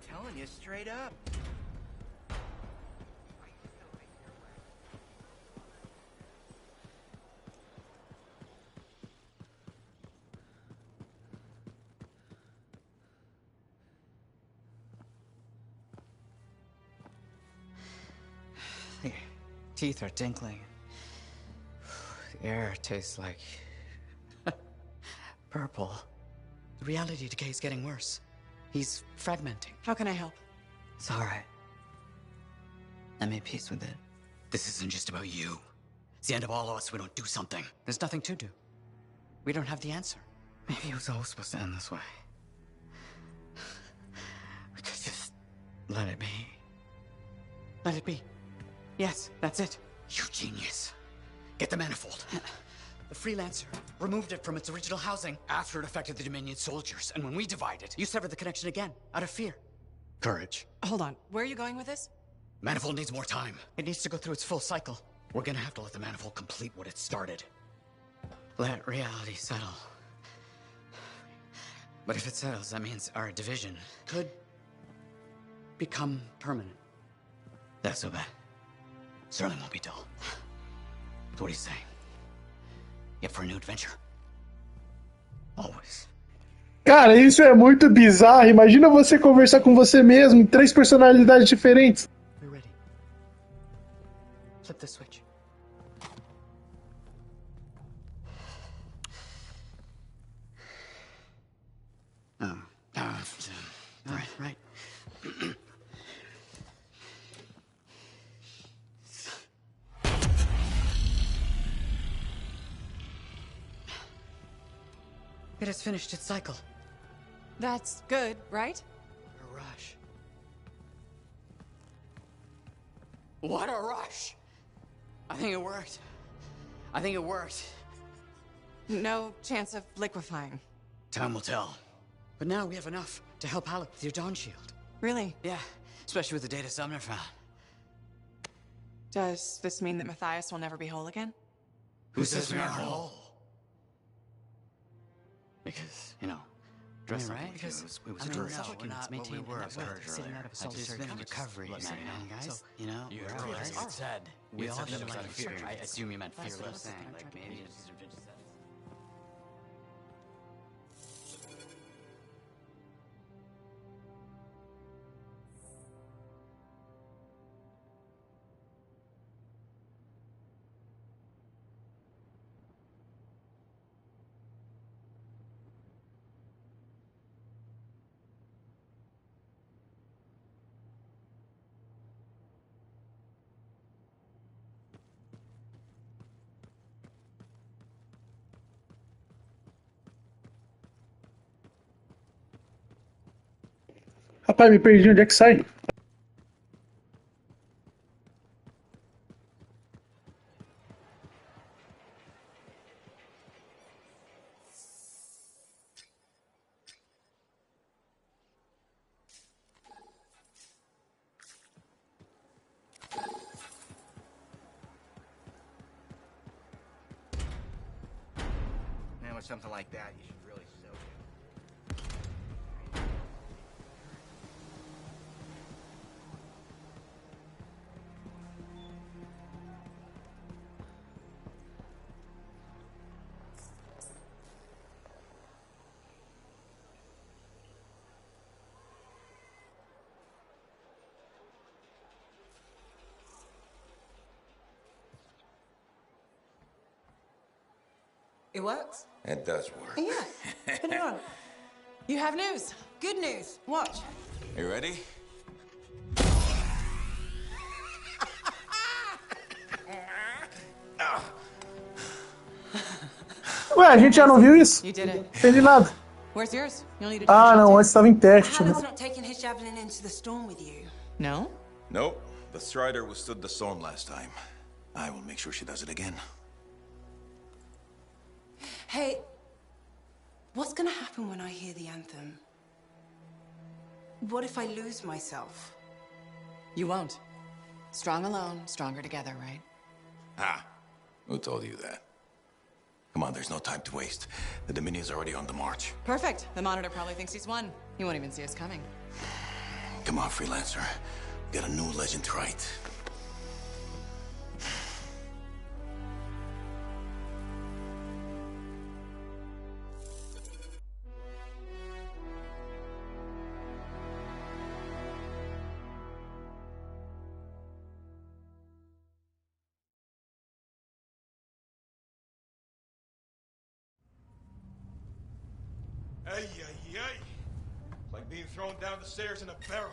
telling you straight up. Your teeth are tinkling. The air tastes like purple. The reality decay is getting worse. He's fragmenting. How can I help? It's all right. I made peace with it. This isn't just about you. It's the end of all of us. We don't do something. There's nothing to do. We don't have the answer. Maybe it was always supposed to end this way. We could just let it be. Let it be. Yes, that's it. You genius. Get the manifold. The freelancer removed it from its original housing after it affected the Dominion soldiers. And when we divided, you severed the connection again, out of fear. Courage. Hold on. Where are you going with this? Manifold needs more time. It needs to go through its full cycle. We're gonna have to let the manifold complete what it started. Let reality settle. But if it settles, that means our division could become permanent. That's so bad. Certainly won't be dull. So what do you say? You up for a new adventure? Always. Cara, isso é muito bizarro. Imagina você conversar com você mesmo em 3 personalidades diferentes. We're ready. Flip the switch. Right. It has finished its cycle. That's good, right? A rush. What a rush! I think it worked. No chance of liquefying. Time will tell. But now we have enough to help Alec with your Dawn Shield. Really? Yeah, especially with the data Sumner found. Does this mean that Matthias will never be whole again? Who says we aren't whole? Because, dress right? Because it was we're not what we were earlier. There's been a recovery, guys. So, you said we all that should was fear. I assume you meant fearless. Like maybe it's Rapaz, me perdi. Onde é que sai? Man, with something like that, you should really soak it. It works? It does work. Yeah. Put it on. You have news. Good news. Watch. You ready? Ué, a gente já não viu isso? You did it. Não entendi nada. Where's yours? You'll need a Ah, não, antes estava em teste, né? Halleck's not taking his javelin into the storm with you. No? Nope. The Strider withstood the storm last time. I will make sure she does it again. Hey, what's gonna happen when I hear the anthem? What if I lose myself? You won't. Strong alone, stronger together, right? Ah, who told you that? Come on, there's no time to waste. The Dominion's already on the march. Perfect. The Monitor probably thinks he's won. He won't even see us coming. Come on, freelancer. We got a new legend to write. Ay, ay, ay. It's like being thrown down the stairs in a barrel.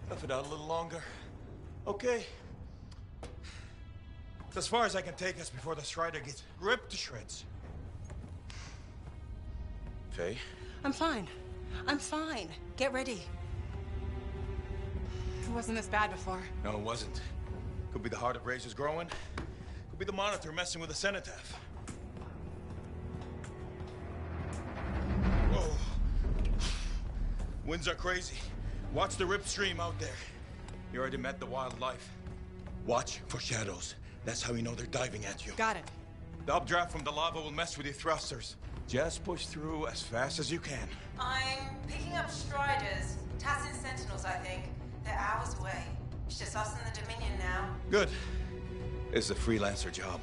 Tough it out a little longer. Okay. It's as far as I can take us before the Strider gets ripped to shreds. Faye? I'm fine. I'm fine. Get ready. It wasn't this bad before. No, it wasn't. Could be the heart of Razor's growing. Could be the monitor messing with the cenotaph. Whoa. Winds are crazy. Watch the rip stream out there. You already met the wildlife. Watch for shadows. That's how you know they're diving at you. Got it. The updraft from the lava will mess with your thrusters. Just push through as fast as you can. I'm picking up Striders. Tassin Sentinels, I think. They're hours away. It's just us and the Dominion now. Good. It's a freelancer job.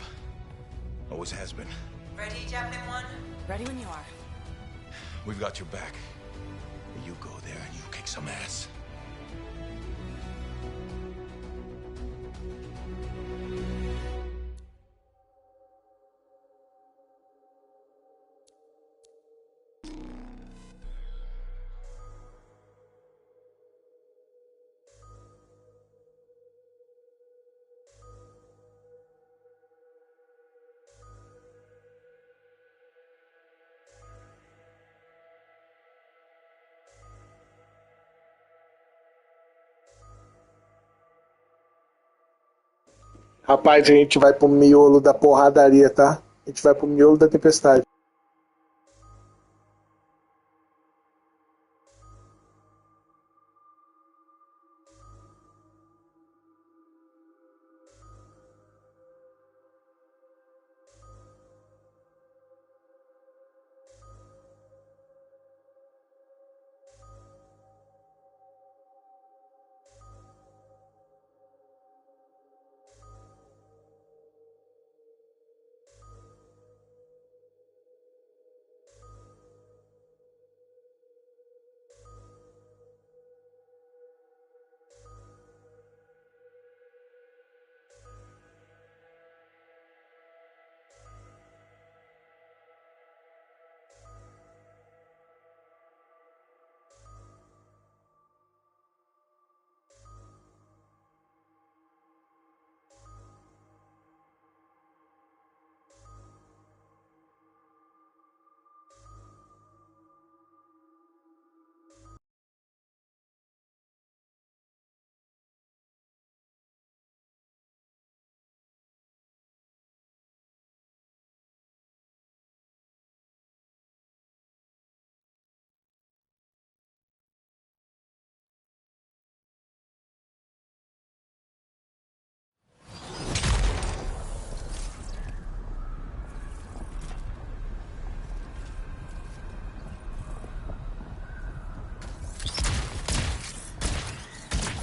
Always has been. Ready, Javelin 1? Ready when you are. We've got your back. You go there and you kick some ass. Rapaz, a gente vai pro miolo da porradaria, tá? A gente vai pro miolo da tempestade.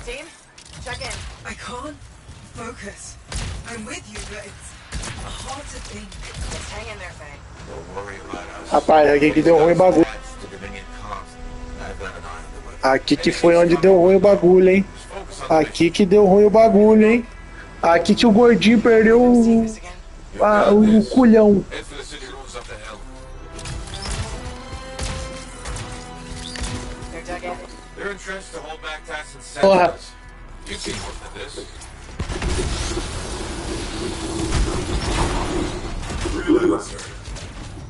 Team, check in. I can't focus. I'm with you, but it's hard to think. Just hang in there, Faye. Don't worry about us. Rapaz, aqui que deu ruim o bagulho. The Dominion comes. I've got an eye on the weather. Aqui que foi onde deu ruim o bagulho, hein? Aqui que deu ruim o bagulho, hein? Aqui que o gordinho perdeu o culhão. Head for the city roads up the hill. They're dug in. They're entrenched to hold back Tassin Porra. Sentinels. You've seen more than this. Freelancer.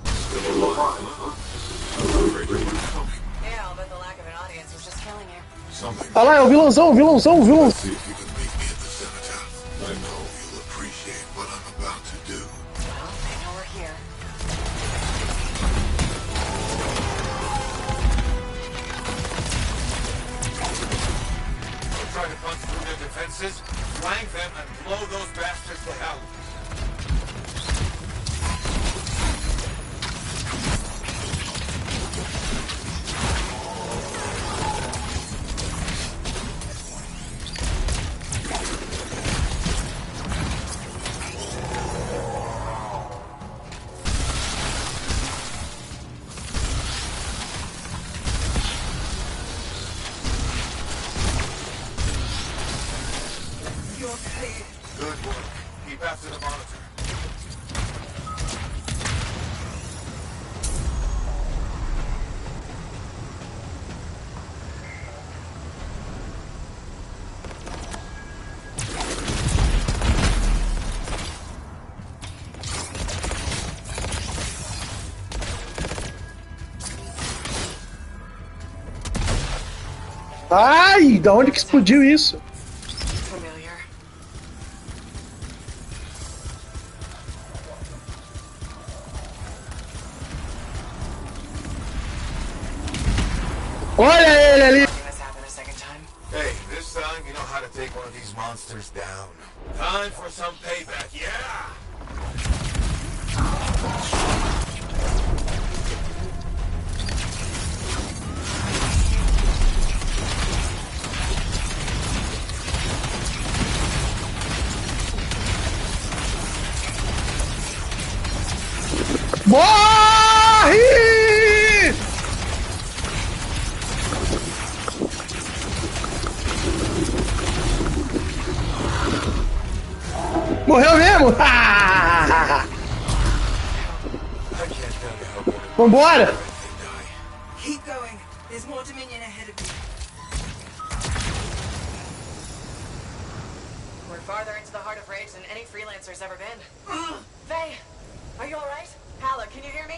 Still alive, huh? I was afraid you weren't coming. Yeah, I'll bet the lack of an audience was just killing you. Something. Olha lá, é o vilãozão, o vilãozão, o vilão. Let's see if you can meet me at the cenotaph. I know you'll appreciate what I'm about to do. Well, they know we're here. We'll try to punch through their defenses, flank them, and blow those bastards to hell. Ai, da onde que explodiu isso? Familiar. Olha ele ali! Hey, this time you know how to take one of these monsters down. Time for some payback, yeah! Morre! Morreu mesmo? Vambora! Keep going. There's more Dominion ahead of you. We're farther into the heart of rage than any freelancer's ever been. Faye, are you alright? Hala, can you hear me?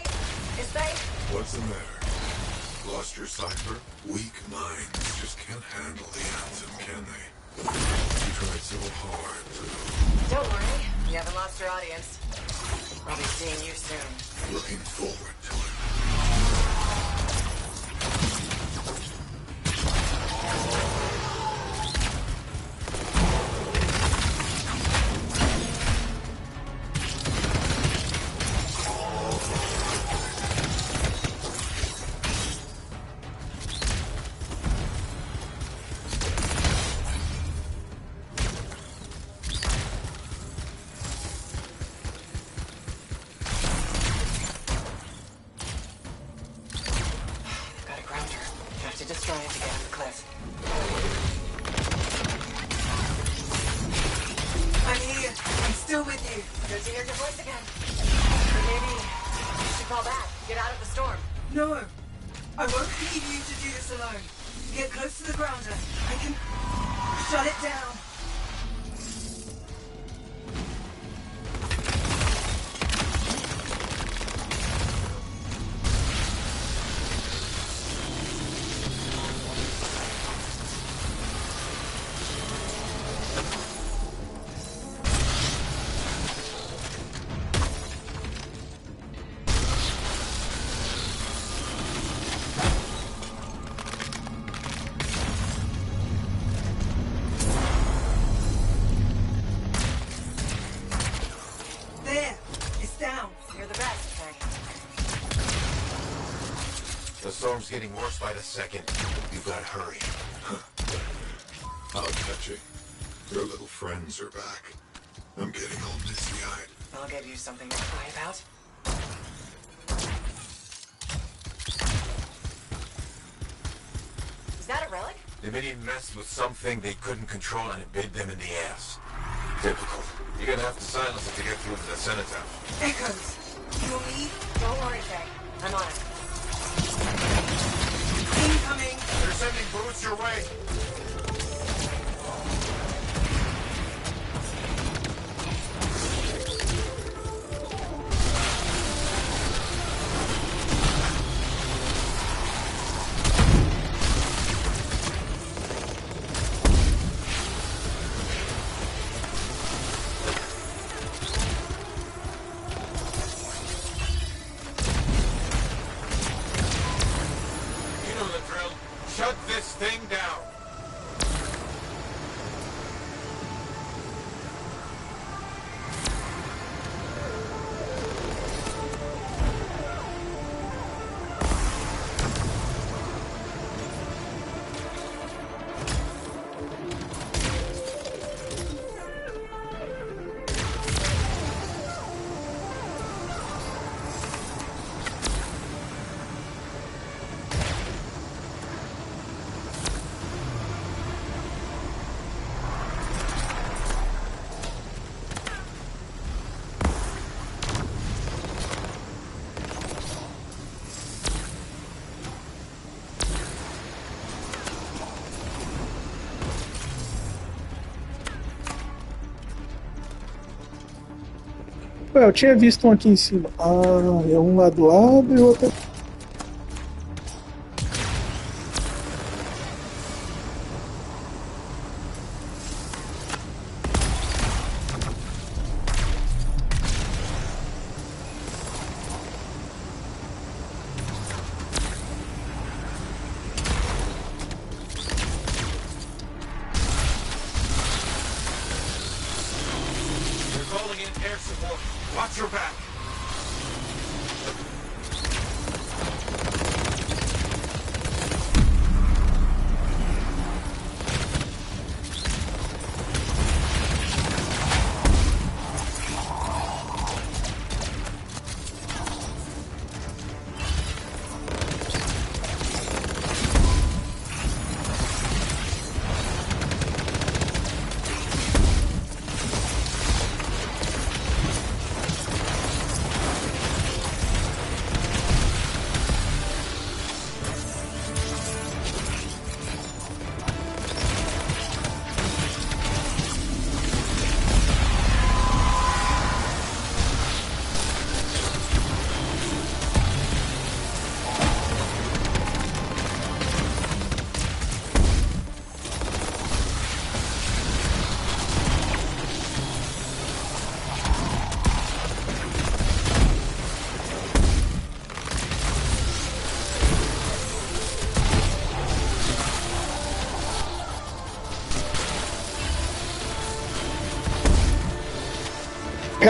Is Faye? What's the matter? Lost your cipher? Weak minds just can't handle the anthem, can they? You tried so hard to... Don't worry, you haven't lost your audience. I'll be seeing you soon. Looking forward to it. Getting worse by the second. You gotta hurry. How touching. Your little friends are back. I'm getting all misty-eyed. I'll give you something to cry about. Is that a relic? Dominion messed with something they couldn't control and it bit them in the ass. Typical. You're gonna have to silence it to get through to the cenotaph. Echoes. You'll need... Don't worry, Faye. I'm on it. Incoming! They're sending boots your way! Ué, eu tinha visto um aqui em cima. Ah, é um lá do lado e o outro.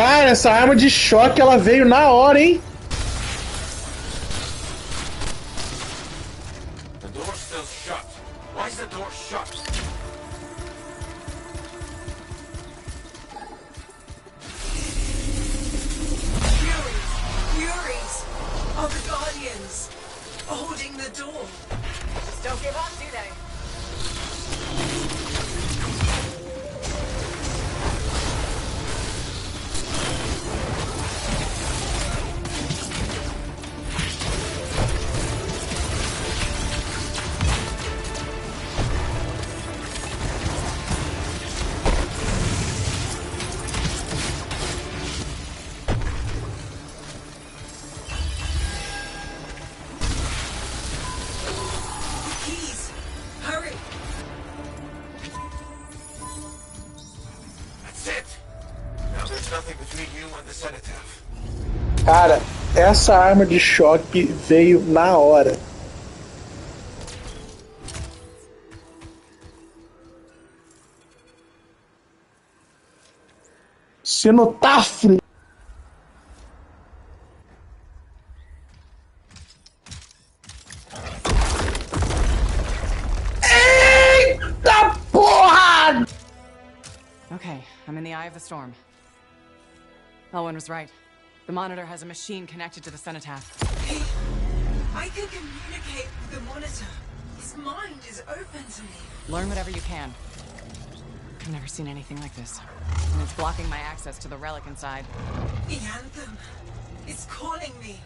Cara, essa arma de choque, ela veio na hora, hein? The door's still shut. Why is the door shut? Furies! Are the Guardians holding the door? Just don't give up, do they? Keys! Hurry! That's it. Now there's nothing between you and the cenotaph. Cara, essa arma de choque veio na hora. Cenotafo! Eita porra! Okay, I'm in the eye of the storm. Elwyn was right. The monitor has a machine connected to the cenotaph. I can communicate with the monitor. His mind is open to me. Learn whatever you can. I've never seen anything like this. And it's blocking my access to the relic inside. The anthem is calling me.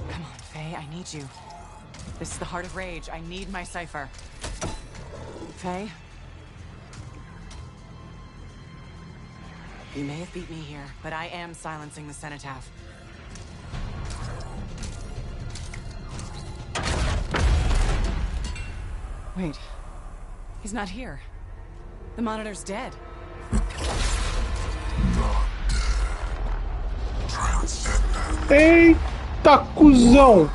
Come on, Faye, I need you. This is the heart of rage. I need my cipher. Faye? You may have beat me here, but I am silencing the cenotaph. Wait. He's not here. The monitor's dead. Eita, cuzão!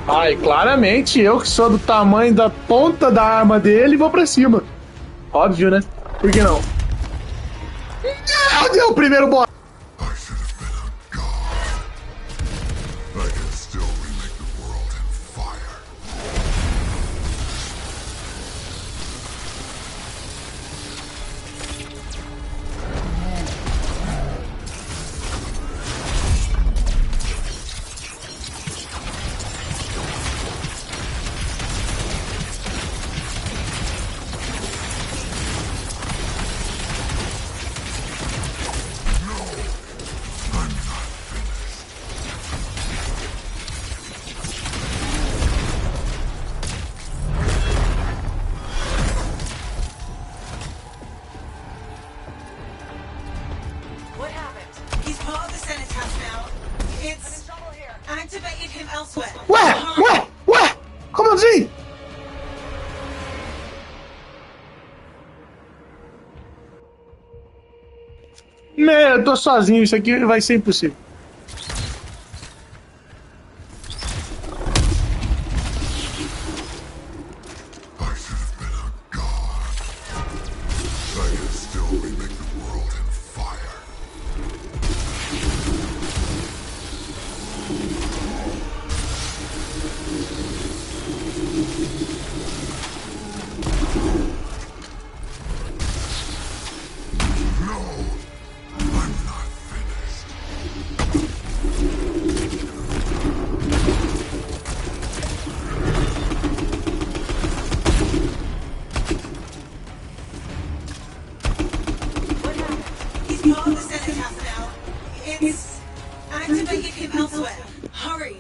Ai, claramente eu que sou do tamanho da ponta da arma dele vou pra cima. Óbvio, né? Por que não? Deu o primeiro boss! What happened? He's part of the cenotaph now. It's activated him elsewhere. Ué! Como assim? Eu tô sozinho, isso aqui vai ser impossível. He's part of the cenotaph now. It's activated him elsewhere. Hurry!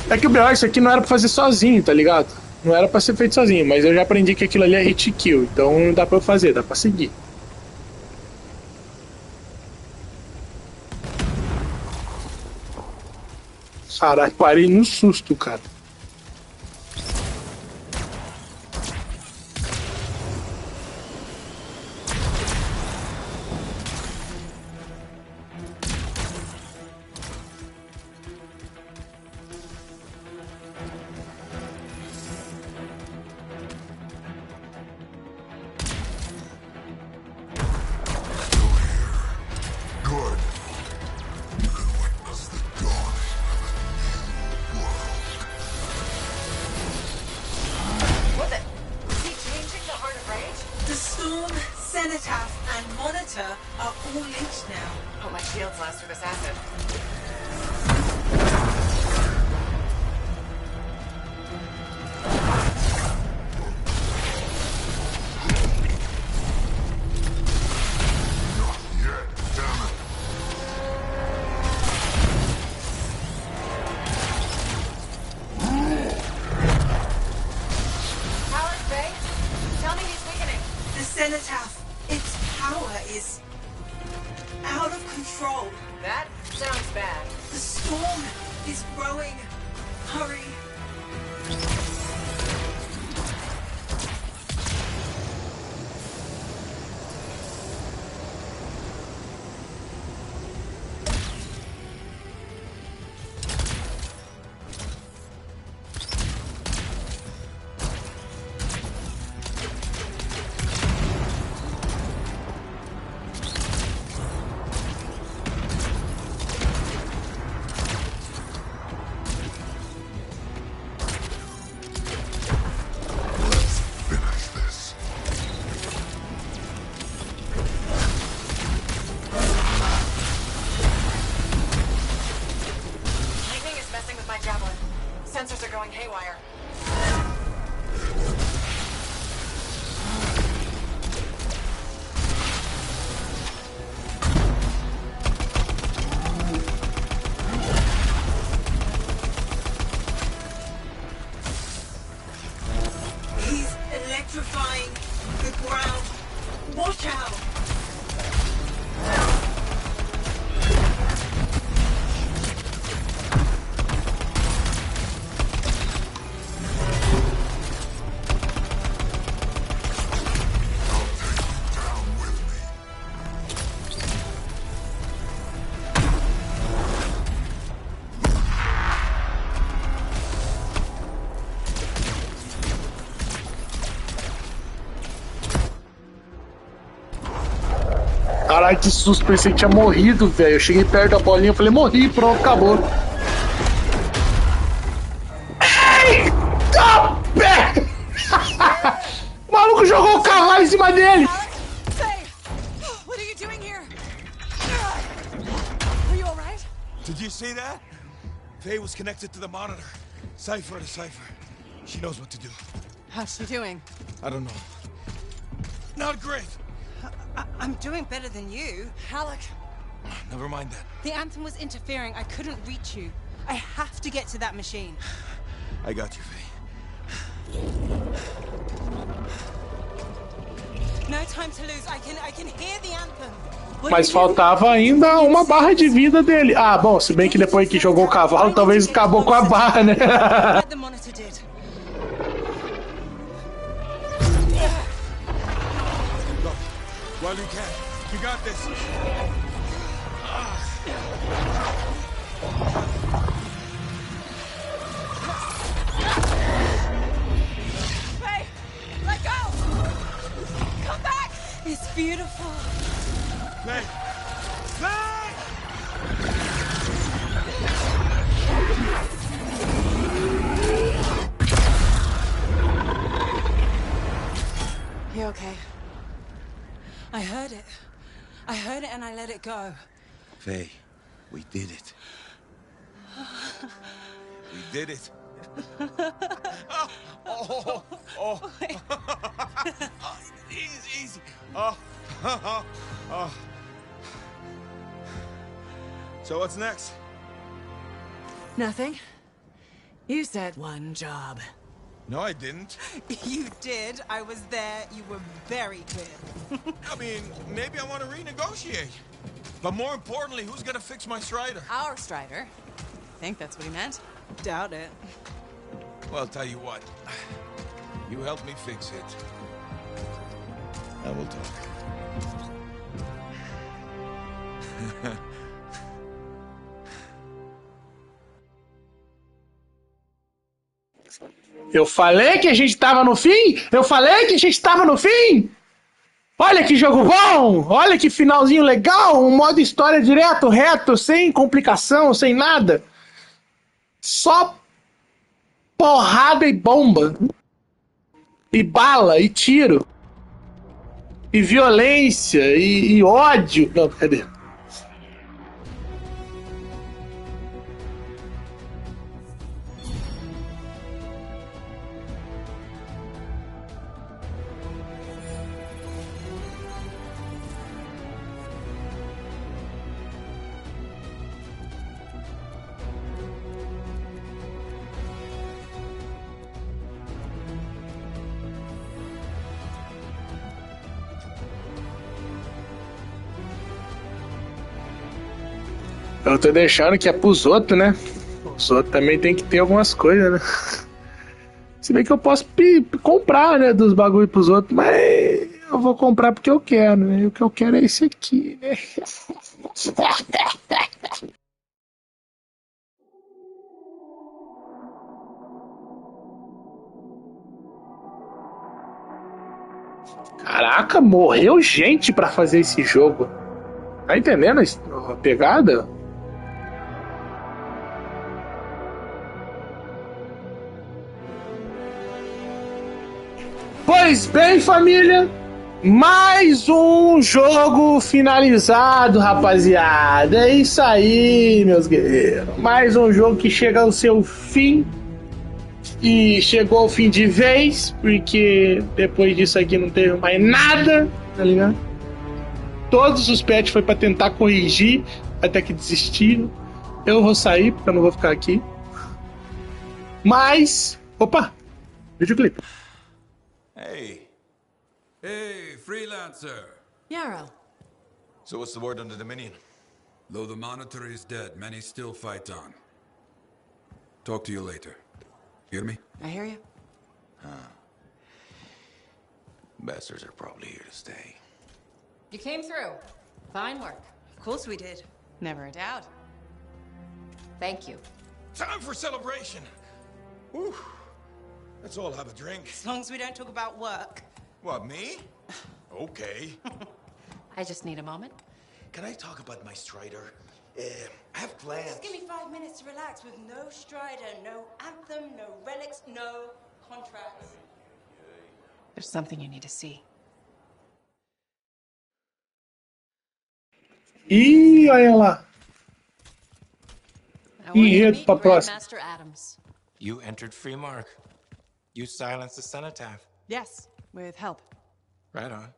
É que o B.O. isso aqui não era pra fazer sozinho, tá ligado? Não era pra ser feito sozinho, mas eu já aprendi que aquilo ali é hit kill, então dá pra eu fazer, dá pra seguir. Caralho, parei no susto, cara. perimeter are all linked now. Hope my shields last through this acid. Cenotaph, its power is out of control. That sounds bad. The storm is growing. Hurry. Sensors are going haywire. He's electrifying the ground. Watch out! Caralho, que susto, pensei que tinha morrido, velho. Eu cheguei perto da bolinha, falei, morri, pronto, acabou. Eita pé! O maluco jogou o cavalo em cima dele. What are you doing here? Are you alright? Did you see that? Faye was connected to the monitor. Cipher to cipher. She knows what to do. How's she doing? I don't know. Not great. I'm doing better than you. Alec. Never mind that. The Anthem was interfering. I couldn't reach you. I have to get to that machine. I got you, Faye. No time to lose. I can hear the Anthem. Mas faltava ainda uma barra de vida dele. Ah, bom, se bem que depois que jogou o cavalo, talvez acabou com a barra, né? The monitor did. While you can. You got this. Faye, let go! Come back! It's beautiful. Faye! Faye! You okay? I heard it. I heard it and I let it go. Faye, we did it. We did it. Oh. Easy. Oh. So what's next? Nothing. You said one job. No, I didn't. You did. I was there. You were very clear. I mean, maybe I want to renegotiate. But more importantly, who's gonna fix my Strider? Our Strider. I think that's what he meant. Doubt it. Well, I'll tell you what. You help me fix it. And we'll talk. Eu falei que a gente tava no fim? Eu falei que a gente tava no fim? Olha que jogo bom! Olha que finalzinho legal! Um modo história direto, reto, sem complicação, sem nada. Só porrada e bomba. E bala, e tiro. e violência e ódio. Não, cadê? Eu tô deixando que é pros outros, né? Os outros também tem que ter algumas coisas, né? Se bem que eu posso comprar, né? Dos bagulho pros outros, mas eu vou comprar porque eu quero, né? E o que eu quero é esse aqui, né? Caraca, morreu gente pra fazer esse jogo. Tá entendendo a pegada? Pois bem, família, mais um jogo finalizado, rapaziada. É isso aí, meus guerreiros. Mais um jogo que chega ao seu fim. E chegou ao fim de vez, porque depois disso aqui não teve mais nada, tá ligado? Todos os patches foi pra tentar corrigir, até que desistiram. Eu vou sair, porque eu não vou ficar aqui. Mas... Opa! Videoclipe. Hey. Hey, freelancer. Yarrow. So what's the word on the Dominion? Though the Monitor is dead, many still fight on. Talk to you later. Hear me? I hear you. Bastards are probably here to stay. You came through. Fine work. Of course we did. Never a doubt. Thank you. Time for celebration. Whew. Let's all have a drink. As long as we don't talk about work. What, me? Okay. I just need a moment. Can I talk about my Strider? I have plans. Just give me 5 minutes to relax with no Strider, no Anthem, no relics, no contracts. There's something you need to see. Ih, olha lá. Enredo pra próxima. Master Adams. You entered Free Mark. You silenced the cenotaph. Yes, with help. Right on.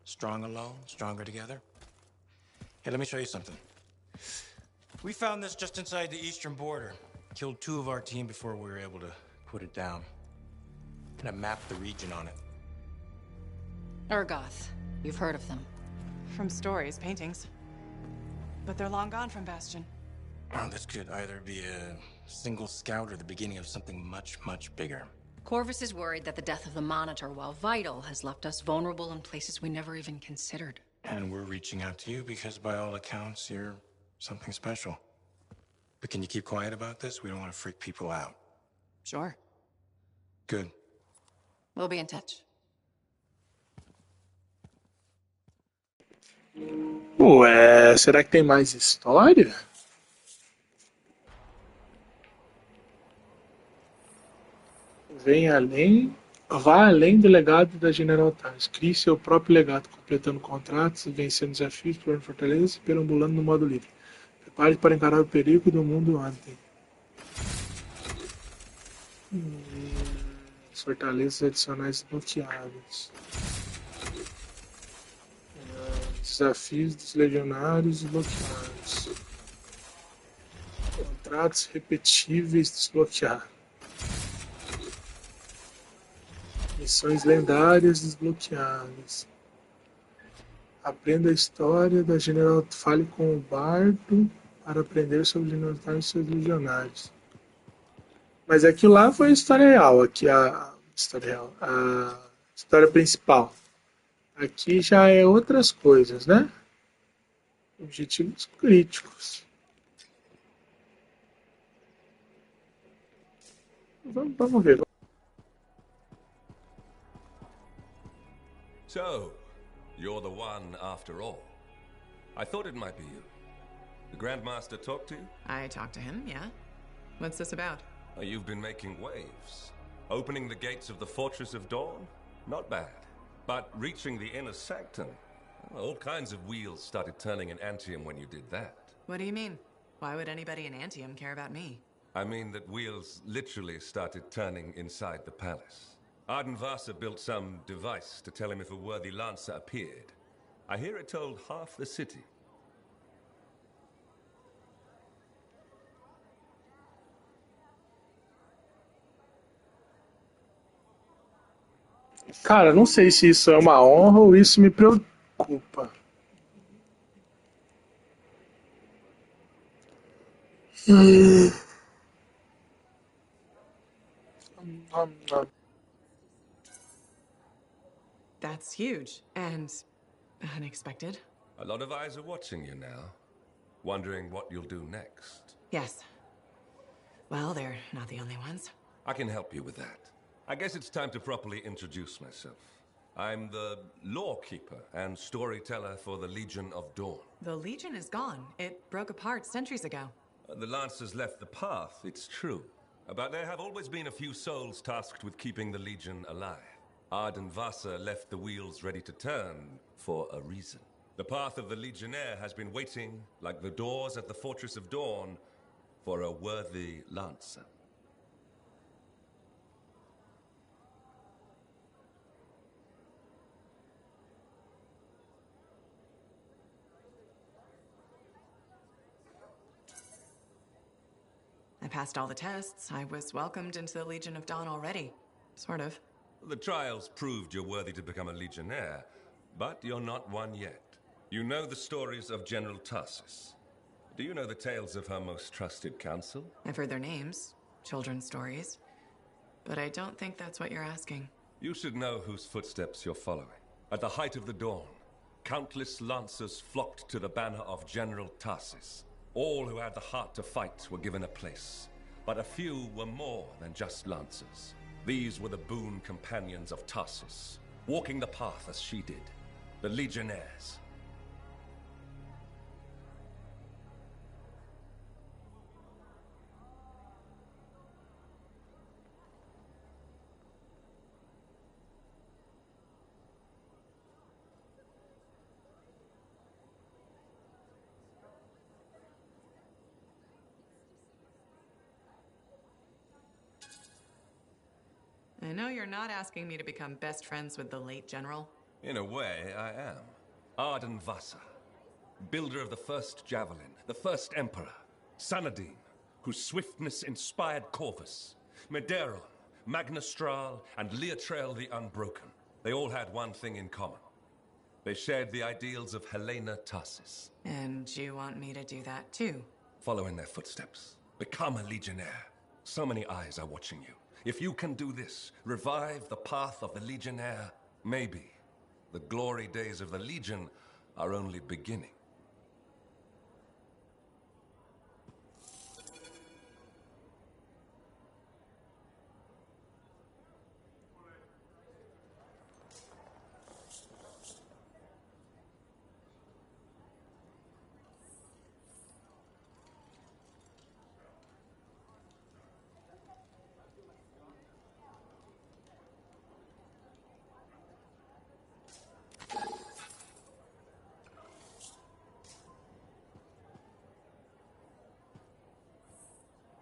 Strong alone, stronger together. Hey, let me show you something. We found this just inside the eastern border. Killed 2 of our team before we were able to put it down. And I mapped the region on it. Urgoth. You've heard of them. From stories, paintings. But they're long gone from Bastion. Oh, this could either be a single scout or the beginning of something much, much bigger. Corvus is worried that the death of the Monitor, while vital, has left us vulnerable in places we never even considered. And we're reaching out to you because by all accounts, you're something special. But can you keep quiet about this? We don't want to freak people out. Sure. Good. We'll be in touch. Ué, será que tem mais história? Vá além do legado da General Tars. Crie seu próprio legado, completando contratos, vencendo desafios, explorando fortalezas e perambulando no modo livre. Prepare-se para encarar o perigo do mundo ANTHEM. Fortalezas adicionais desbloqueadas. Desafios dos legionários desbloqueados. Contratos repetíveis desbloqueados. Missões lendárias desbloqueadas. Aprenda a história da General. Fale com o bardo para aprender sobre os General e seus legionários. Mas aquilo lá foi a história real. Aqui a história real. A história principal. Aqui já é outras coisas, né? Objetivos críticos. Vamos ver. So, you're the one after all. I thought it might be you. The Grandmaster talked to you? I talked to him, yeah. What's this about? You've been making waves. Opening the gates of the Fortress of Dawn? Not bad. But reaching the inner sanctum, all kinds of wheels started turning in Antium when you did that. What do you mean? Why would anybody in Antium care about me? I mean that wheels literally started turning inside the palace. Ardenvasa built some device to tell him if a worthy lancer appeared. I hear it told half the city. Cara, não sei se isso é uma honra ou isso me preocupa. That's huge and unexpected. A lot of eyes are watching you now, wondering what you'll do next. Yes. Well, they're not the only ones. I can help you with that. I guess it's time to properly introduce myself. I'm the lawkeeper and storyteller for the Legion of Dawn. The Legion is gone. It broke apart centuries ago. The Lancers left the path, it's true. But there have always been a few souls tasked with keeping the Legion alive. Ardenvasa left the wheels ready to turn for a reason. The path of the Legionnaire has been waiting, like the doors at the Fortress of Dawn, for a worthy Lancer. I passed all the tests. I was welcomed into the Legion of Dawn already. Sort of. The trials proved you're worthy to become a Legionnaire, but you're not one yet. You know the stories of General Tarsus. Do you know the tales of her most trusted council? I've heard their names, children's stories, but I don't think that's what you're asking. You should know whose footsteps you're following. At the height of the dawn, countless lancers flocked to the banner of General Tarsus. All who had the heart to fight were given a place, but a few were more than just lancers. These were the boon companions of Tarsus, walking the path as she did, the Legionnaires. I know you're not asking me to become best friends with the late general. In a way, I am. Ardenvasa, builder of the first javelin, the first emperor. Sanadine, whose swiftness inspired Corvus. Medeiron, Magnastral, and Leotrail the Unbroken. They all had one thing in common. They shared the ideals of Helena Tarsus. And you want me to do that too? Follow in their footsteps. Become a Legionnaire. So many eyes are watching you. If you can do this, revive the path of the Legionnaire, maybe the glory days of the Legion are only beginning.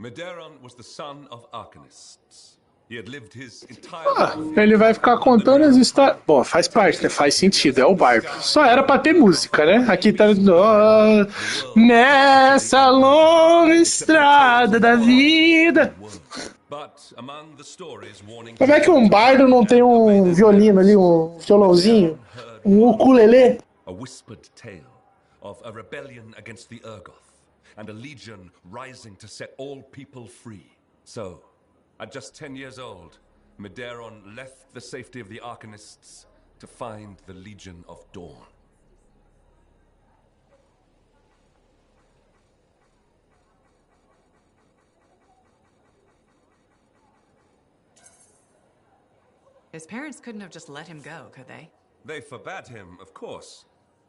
Medeiron was the son of arcanists. He had lived his entire life. Ele vai ficar contando as histórias. Bom, faz parte, né? Faz sentido, é o barco. Só era pra ter música, né? Aqui tá. Oh, nessa longa estrada da vida. Como é que um bardo não tem um violino ali, um violãozinho? Um ukulele? A whispered tale of a rebellion against the Urgoth. And a legion rising to set all people free. So, at just 10 years old, Medeiron left the safety of the Arcanists to find the Legion of Dawn. His parents couldn't have just let him go, could they? They forbade him, of course.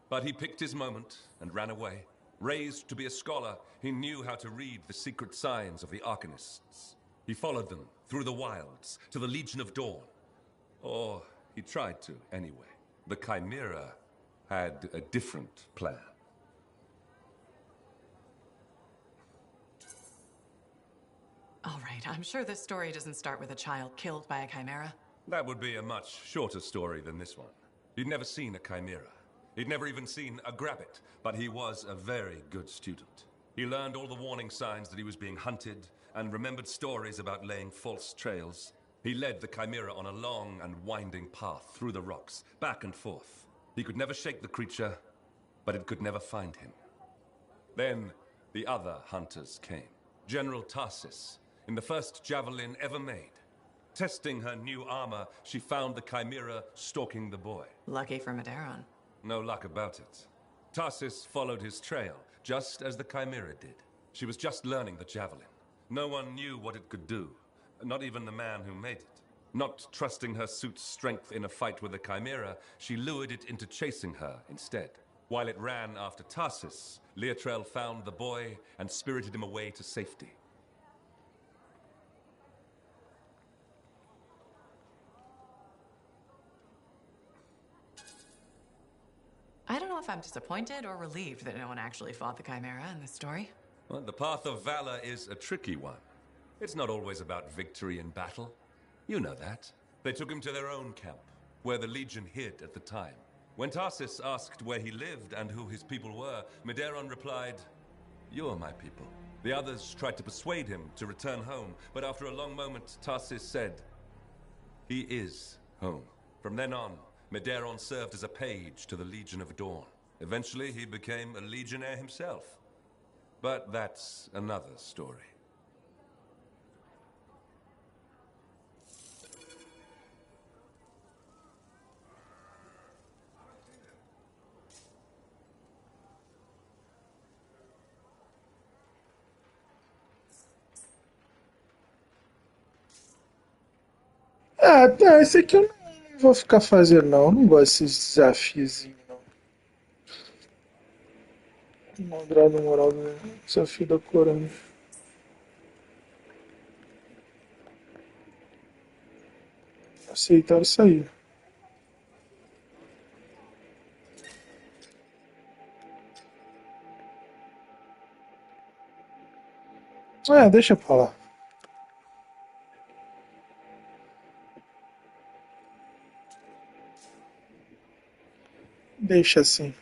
But he picked his moment and ran away. Raised to be a scholar, he knew how to read the secret signs of the Arcanists. He followed them through the wilds to the Legion of Dawn. Or He tried to, anyway. The Chimera had a different plan. All right, I'm sure this story doesn't start with a child killed by a chimera. That would be a much shorter story than this one. He'd never seen a chimera. He'd never even seen a grabbit, but he was a very good student. He learned all the warning signs that he was being hunted and remembered stories about laying false trails. He led the chimera on a long and winding path through the rocks, back and forth. He could never shake the creature, but it could never find him. Then the other hunters came. General Tarsis, in the first javelin ever made. Testing her new armor, she found the chimera stalking the boy. Lucky for Medeiros. No luck about it. Tarsis followed his trail, just as the chimera did. She was just learning the javelin. No one knew what it could do, not even the man who made it. Not trusting her suit's strength in a fight with the chimera, she lured it into chasing her instead. While it ran after Tarsis, Leotrel found the boy and spirited him away to safety. I don't know if I'm disappointed or relieved that no one actually fought the chimera in this story. Well, the path of valor is a tricky one. It's not always about victory in battle. You know that. They took him to their own camp, where the Legion hid at the time. When Tarsis asked where he lived and who his people were, Medeiros replied, "You're my people." The others tried to persuade him to return home, but after a long moment, Tarsis said, "He is home." From then on, Medeiros served as a page to the Legion of Dawn. Eventually, he became a legionnaire himself. But that's another story. Tá, esse aqui eu não vou ficar fazendo, não. Eu não gosto desses desafios, não. Não agrada moral do desafio da Corium. Aceitar isso aí. Deixa pra lá. Deixa assim.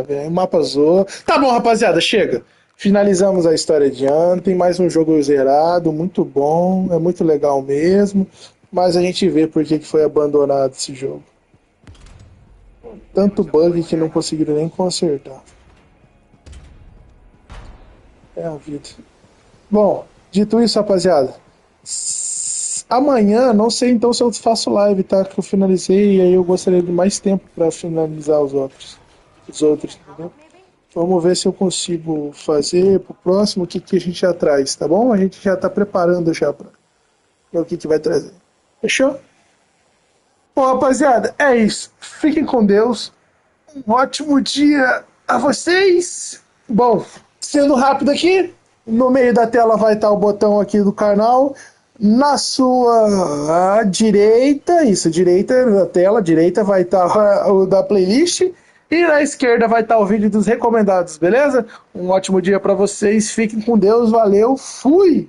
Velho, mapa zoa. Tá bom, rapaziada, chega. Finalizamos a história de Anthem, mais um jogo zerado, muito bom, é muito legal mesmo, mas a gente vê por que foi abandonado esse jogo. Tanto bug que não conseguiram nem consertar. É a vida. Bom, dito isso, rapaziada, amanhã, não sei então se eu faço live, tá? Que eu finalizei e aí eu gostaria de mais tempo para finalizar os outros, entendeu? Vamos ver se eu consigo fazer pro próximo o que a gente já traz, tá bom? A gente já tá preparando já para o que vai trazer. Fechou? Bom, rapaziada, é isso. Fiquem com Deus. Um ótimo dia a vocês. Bom, sendo rápido aqui, no meio da tela vai estar o botão aqui do canal. Na sua direita, direita da tela, direita vai estar o da playlist. E na esquerda vai estar o vídeo dos recomendados, beleza? Um ótimo dia para vocês. Fiquem com Deus. Valeu. Fui!